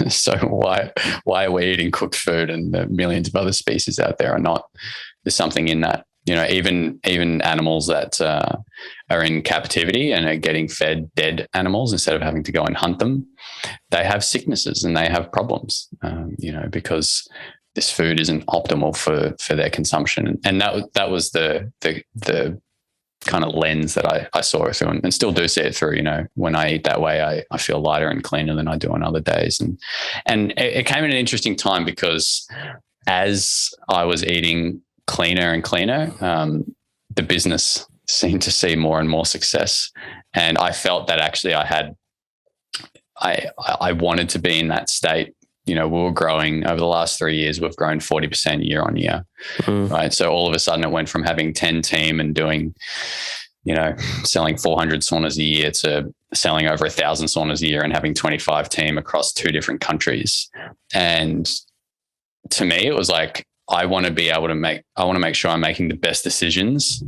So why are we eating cooked food, and the millions of other species out there are not? There's something in that. Even animals that are in captivity and are getting fed dead animals instead of having to go and hunt them, they have sicknesses and they have problems, because this food isn't optimal for their consumption. And that was the kind of lens that I saw it through, and still do see it through. When I eat that way, I feel lighter and cleaner than I do on other days. And it came at an interesting time, because as I was eating cleaner and cleaner, the business seemed to see more and more success. And I felt that actually I wanted to be in that state. We were growing over the last 3 years. We've grown 40% year on year, right? So all of a sudden it went from having 10 team and doing, selling 400 saunas a year to selling over 1,000 saunas a year and having 25 team across 2 different countries. And to me, it was like, I want to make sure I'm making the best decisions,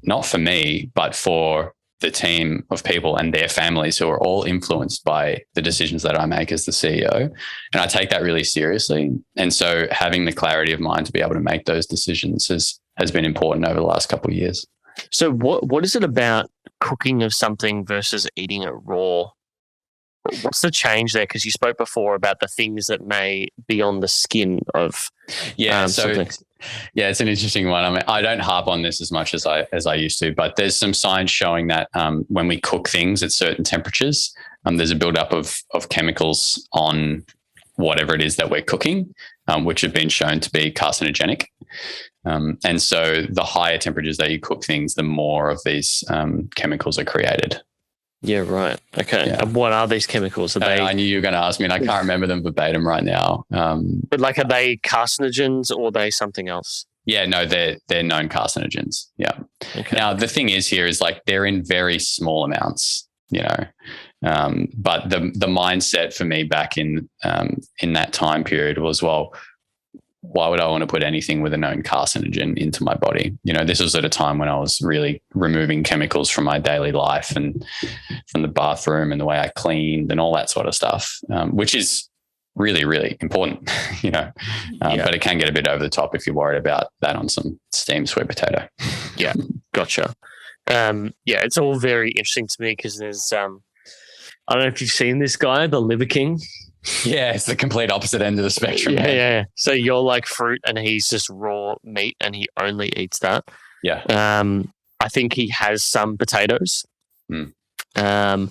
not for me, but for the team of people and their families who are all influenced by the decisions that I make as the CEO. And I take that really seriously. And so having the clarity of mind to be able to make those decisions has been important over the last couple of years. So what is it about cooking of something versus eating it raw? What's the change there? Because you spoke before about the things that may be on the skin of something. Yeah, it's an interesting one. I mean, I don't harp on this as much as I used to, but there's some science showing that when we cook things at certain temperatures, there's a buildup of chemicals on whatever it is that we're cooking, which have been shown to be carcinogenic. And so the higher temperatures that you cook things, the more of these chemicals are created. Yeah, right. Okay. Yeah. And what are these chemicals? Are they? I knew you were going to ask me, and I can't remember them verbatim right now. But like, are they carcinogens or are they something else? Yeah, no, they're known carcinogens. Yeah. Okay. Now the thing is here is like they're in very small amounts, you know. But the mindset for me back in that time period was, well, why would I want to put anything with a known carcinogen into my body? You know, this was at a time when I was really removing chemicals from my daily life and from the bathroom and the way I cleaned and all that sort of stuff, which is really, really important, you know. But it can get a bit over the top if you're worried about that on some steamed sweet potato. Yeah, gotcha. It's all very interesting to me because there's, I don't know if you've seen this guy, the Liver King. Yeah, it's the complete opposite end of the spectrum. Yeah. So you're like fruit and he's just raw meat and he only eats that. Yeah. I think he has some potatoes. And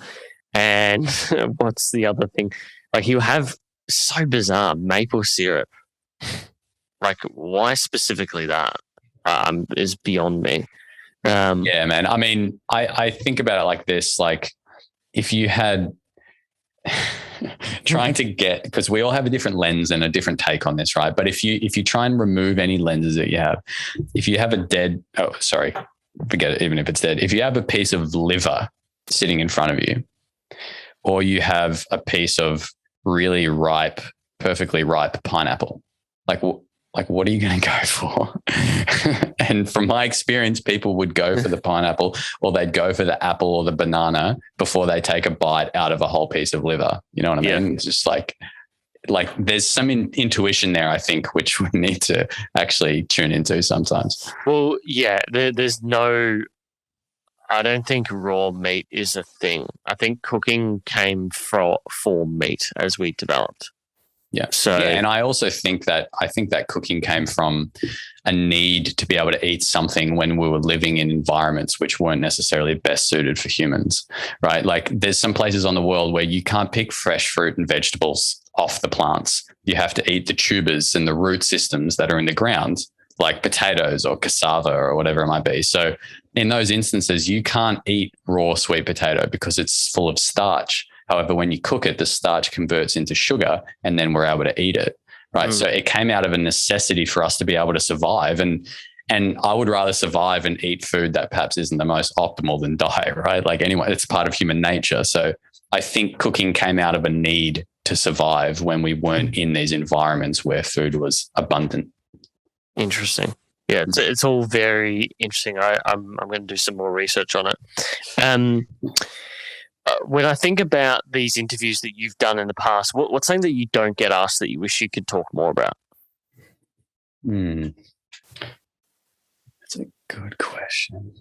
what's the other thing? Like he'll have, so bizarre, maple syrup. Like why specifically that is beyond me. Yeah, man. I mean, I think about it like this, like if you had trying to get, because we all have a different lens and a different take on this, right? But if you try and remove any lenses that you have, if you have forget it, even if it's dead, if you have a piece of liver sitting in front of you, or you have a piece of really ripe, perfectly ripe pineapple, like what are you going to go for? And from my experience, people would go for the pineapple, or they'd go for the apple or the banana before they take a bite out of a whole piece of liver. You know what I mean? It's just like there's some intuition there, I think, which we need to actually tune into sometimes. Well, yeah, there's no, I don't think raw meat is a thing. I think cooking came for meat as we developed. Yeah. So, and I also think that cooking came from a need to be able to eat something when we were living in environments which weren't necessarily best suited for humans, right? Like there's some places on the world where you can't pick fresh fruit and vegetables off the plants. You have to eat the tubers and the root systems that are in the ground, like potatoes or cassava or whatever it might be. So in those instances, you can't eat raw sweet potato because it's full of starch. However, when you cook it, the starch converts into sugar and then we're able to eat it, right? So it came out of a necessity for us to be able to survive. And I would rather survive and eat food that perhaps isn't the most optimal than die, right? Like anyway, it's part of human nature. So I think cooking came out of a need to survive when we weren't in these environments where food was abundant. Interesting. Yeah, it's all very interesting. I'm going to do some more research on it. When I think about these interviews that you've done in the past, what's something that you don't get asked that you wish you could talk more about? That's a good question.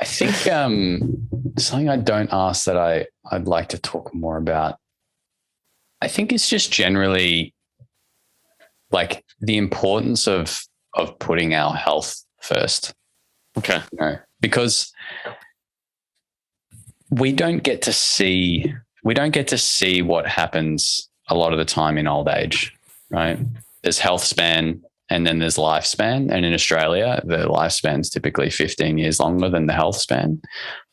I think something I don't ask that I'd like to talk more about, I think it's just generally like the importance of putting our health first. Okay. You know, because we don't get to see what happens a lot of the time in old age, right? There's health span and then there's lifespan. And in Australia, the lifespan is typically 15 years longer than the health span.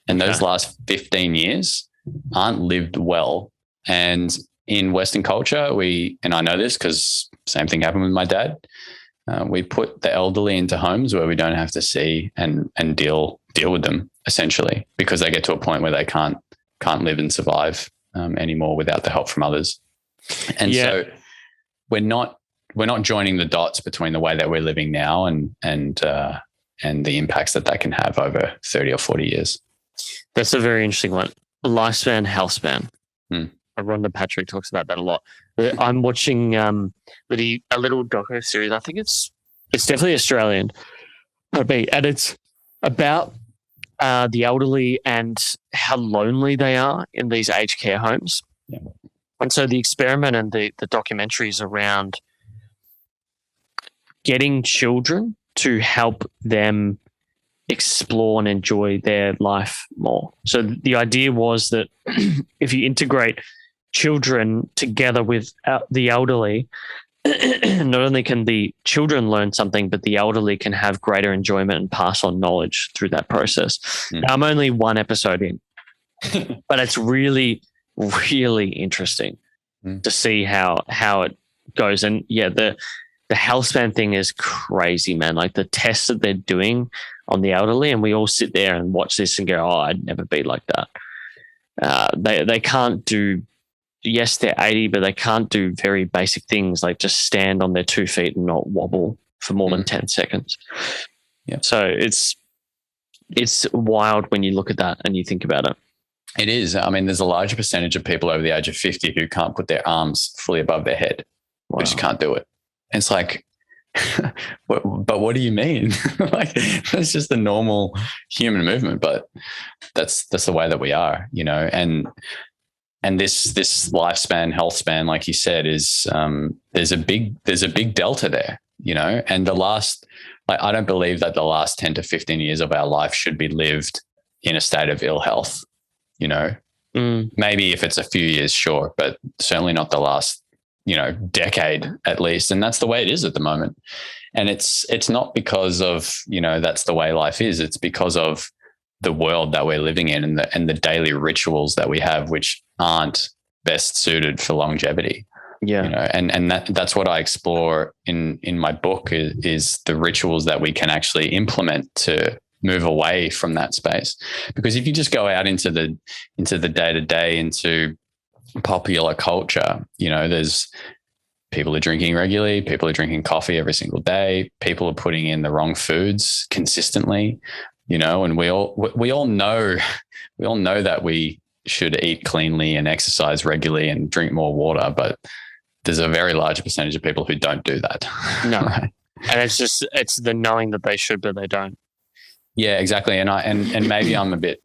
And those last 15 years aren't lived well. And in Western culture, and I know this because same thing happened with my dad, we put the elderly into homes where we don't have to see and deal with them, essentially, because they get to a point where they can't live and survive anymore without the help from others. And so we're not joining the dots between the way that we're living now and the impacts that can have over 30 or 40 years. That's a very interesting one. Lifespan, health span. Rhonda Patrick talks about that a lot. I'm watching a little docu series. I think it's definitely Australian, and it's about the elderly and how lonely they are in these aged care homes. Yeah. And so the experiment and the documentary is around getting children to help them explore and enjoy their life more. So the idea was that if you integrate children together with the elderly, not only can the children learn something, but the elderly can have greater enjoyment and pass on knowledge through that process. Now, I'm only one episode in, but it's really, really interesting to see how it goes. And yeah, the health span thing is crazy, man. Like the tests that they're doing on the elderly, and we all sit there and watch this and go, "Oh, I'd never be like that." They can't do. Yes, they're 80, but they can't do very basic things like just stand on their 2 feet and not wobble for more than 10 seconds. Yeah. So it's wild when you look at that and you think about it. It is. I mean, there's a larger percentage of people over the age of 50 who can't put their arms fully above their head. Wow. They just can't do it. And it's like, but what do you mean? Like, that's just the normal human movement, but that's the way that we are, you know, and this lifespan, health span, like you said, is there's a big delta there, you know. And I don't believe that the last 10 to 15 years of our life should be lived in a state of ill health, you know. Maybe if it's a few years, sure, but certainly not the last, you know, decade at least. And that's the way it is at the moment. And it's not because of, you know, that's the way life is. It's because of the world that we're living in and the daily rituals that we have, which aren't best suited for longevity. Yeah. You know, and that's what I explore in my book is the rituals that we can actually implement to move away from that space. Because if you just go out into the day-to-day, into popular culture, you know, there's people are drinking regularly, people are drinking coffee every single day, people are putting in the wrong foods consistently. You know, and we all know that we should eat cleanly and exercise regularly and drink more water, but there's a very large percentage of people who don't do that. No, right? And it's the knowing that they should, but they don't. Yeah, exactly. And maybe I'm a bit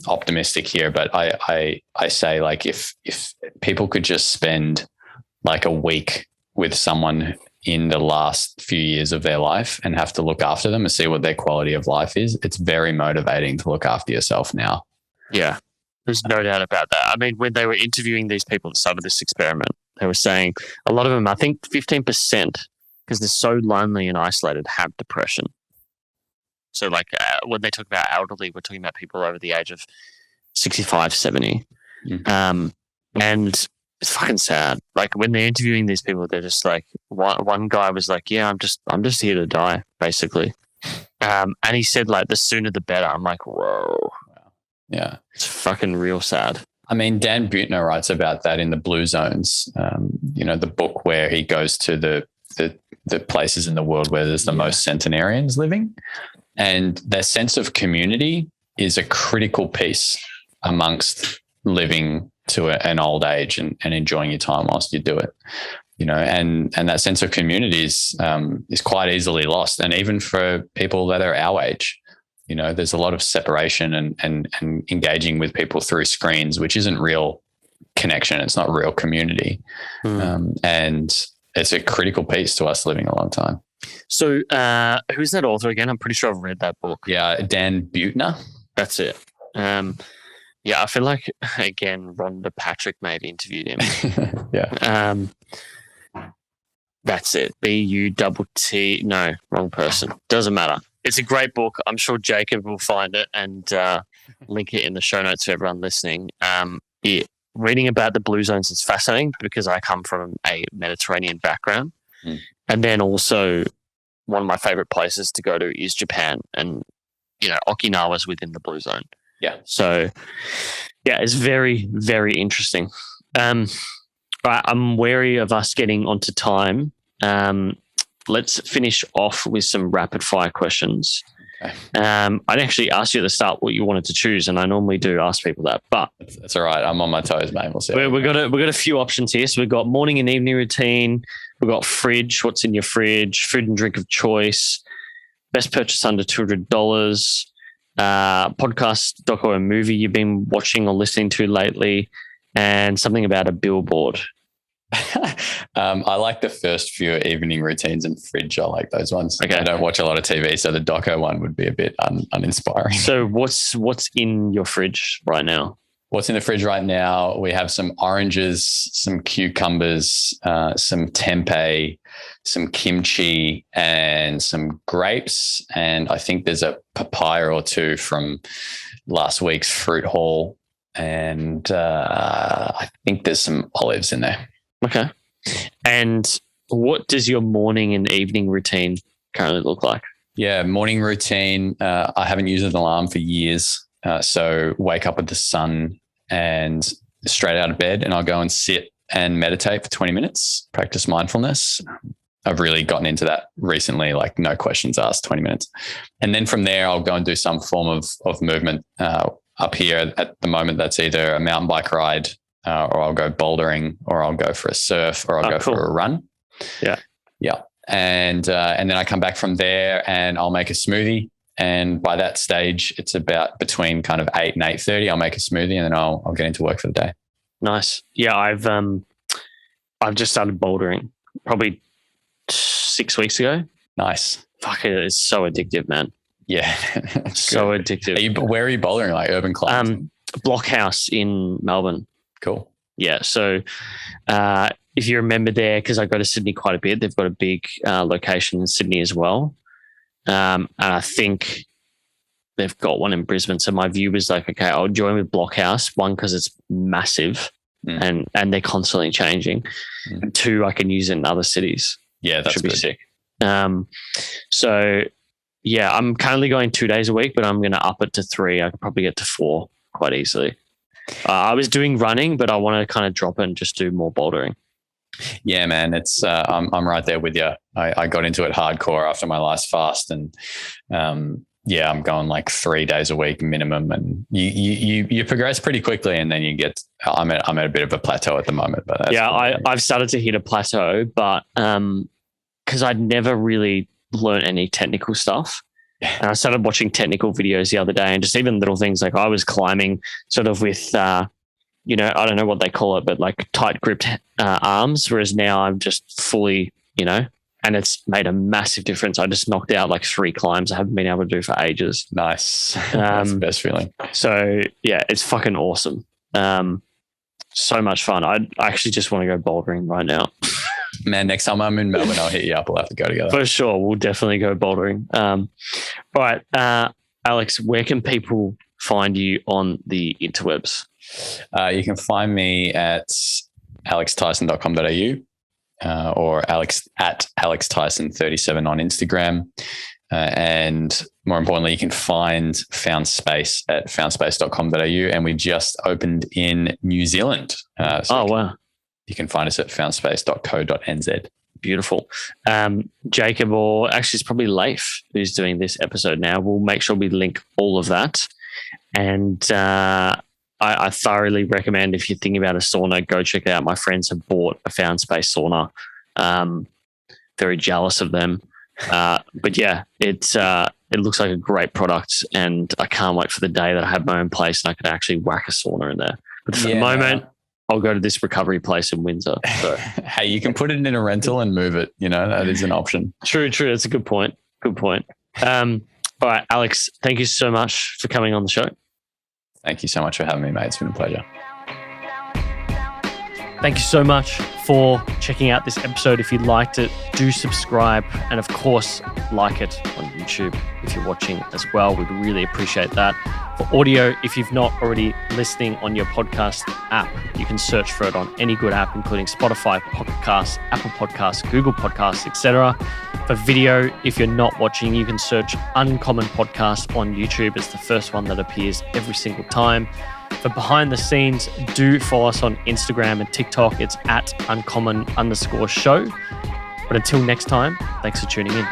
optimistic here, but I say, like, if people could just spend like a week with someone in the last few years of their life and have to look after them and see what their quality of life is, it's very motivating to look after yourself now. Yeah, there's no doubt about that. I mean, when they were interviewing these people at the start of this experiment, they were saying a lot of them, I think 15%, because they're so lonely and isolated, have depression. So like when they talk about elderly, we're talking about people over the age of 65, 70. And it's fucking sad. Like when they're interviewing these people, they're just like, one guy was like, "Yeah, I'm just here to die," basically. And he said, like, the sooner the better. I'm like, whoa. Yeah. It's fucking real sad. I mean, Dan Buettner writes about that in the Blue Zones, you know, the book where he goes to the places in the world where there's the most centenarians living. And their sense of community is a critical piece amongst living to an old age and enjoying your time whilst you do it, you know, and that sense of community is quite easily lost. And even for people that are our age, you know, there's a lot of separation and engaging with people through screens, which isn't real connection. It's not real community. And it's a critical piece to us living a long time. So who's that author again? I'm pretty sure I've read that book. Yeah, Dan Buettner. That's it. Yeah, I feel like, again, Rhonda Patrick maybe interviewed him. Yeah. That's it. B-U-T-T. No, wrong person. Doesn't matter. It's a great book. I'm sure Jacob will find it and link it in the show notes for everyone listening. Reading about the Blue Zones is fascinating because I come from a Mediterranean background. And then also one of my favorite places to go to is Japan, and, you know, Okinawa's within the Blue Zone. Yeah. So, yeah, it's very, very interesting. Right, I'm wary of us getting onto time. Let's finish off with some rapid fire questions. Okay. I'd actually asked you at the start what you wanted to choose, and I normally do ask people that, but that's all right. I'm on my toes, mate. We'll see. We've got a few options here. So we've got morning and evening routine. We've got fridge. What's in your fridge? Food and drink of choice. Best purchase under $200. Podcast, doco, or movie you've been watching or listening to lately, and something about a billboard. I like the first few evening routines and fridge. I like those ones. Okay. I don't watch a lot of TV, so the doco one would be a bit uninspiring. So what's in your fridge right now? What's in the fridge right now? We have some oranges, some cucumbers, some tempeh, some kimchi, and some grapes. And I think there's a papaya or two from last week's fruit haul. And I think there's some olives in there. Okay. And what does your morning and evening routine currently look like? Yeah, morning routine. I haven't used an alarm for years. So wake up with the sun and straight out of bed, and I'll go and sit and meditate for 20 minutes, practice mindfulness. I've really gotten into that recently, like no questions asked, 20 minutes. And then from there, I'll go and do some form of movement. Up here at the moment, that's either a mountain bike ride, or I'll go bouldering, or I'll go for a surf, or I'll go for a run. Yeah. Yeah. And then I come back from there and I'll make a smoothie. And by that stage, it's about between kind of 8 and 8:30. I'll make a smoothie and then I'll get into work for the day. Nice. Yeah, I've just started bouldering probably 6 weeks ago. Nice. Fuck it, it's so addictive, man. Yeah. So addictive. Where are you bouldering? Like urban clubs? Blockhouse in Melbourne. Cool. Yeah. So if you remember there, because I go to Sydney quite a bit, they've got a big location in Sydney as well. And I think they've got one in Brisbane. So my view was like, okay, I'll join with Blockhouse. One, because it's massive and they're constantly changing. And two, I can use it in other cities. Yeah, that should be sick. So yeah, I'm currently going 2 days a week, but I'm going to up it to 3. I could probably get to 4 quite easily. I was doing running, but I want to kind of drop it and just do more bouldering. Yeah, man, it's I'm right there with you. I got into it hardcore after my last fast, and yeah, I'm going like 3 days a week minimum, and you progress pretty quickly, and then you get. I'm at a bit of a plateau at the moment, but that's I've started to hit a plateau, but because I'd never really learned any technical stuff. And I started watching technical videos the other day, and just even little things like I was climbing sort of with, I don't know what they call it, but like tight gripped arms, whereas now I'm just fully, and it's made a massive difference. I just knocked out like 3 climbs I haven't been able to do for ages. Nice. That's the best feeling. So yeah, it's fucking awesome. So much fun. I actually just want to go bouldering right now. Man, next time I'm in Melbourne, I'll hit you up. We'll have to go together. For sure. We'll definitely go bouldering. All right. Alex, where can people find you on the interwebs? You can find me at alextyson.com.au or at alextyson37 on Instagram. And more importantly, you can find Found Space at foundspace.com.au. And we just opened in New Zealand. Wow. You can find us at foundspace.co.nz. Beautiful. Jacob, or actually it's probably Leif who's doing this episode now. We'll make sure we link all of that. And I thoroughly recommend, if you're thinking about a sauna, go check it out. My friends have bought a Found Space sauna. Very jealous of them. But yeah, it looks like a great product, and I can't wait for the day that I have my own place and I could actually whack a sauna in there. But for the moment, I'll go to this recovery place in Windsor. So. Hey, you can put it in a rental and move it. That is an option. True. That's a good point. All right, Alex, thank you so much for coming on the show. Thank you so much for having me, mate. It's been a pleasure. Thank you so much for checking out this episode. If you liked it, do subscribe. And of course, like it on YouTube if you're watching as well. We'd really appreciate that. For audio, if you've not already listening on your podcast app, you can search for it on any good app, including Spotify, Pocket Casts, Apple Podcasts, Google Podcasts, etc. For video, if you're not watching, you can search Uncommon Podcast on YouTube. It's the first one that appears every single time. For behind the scenes, do follow us on Instagram and TikTok. It's at uncommon_show. But until next time, thanks for tuning in.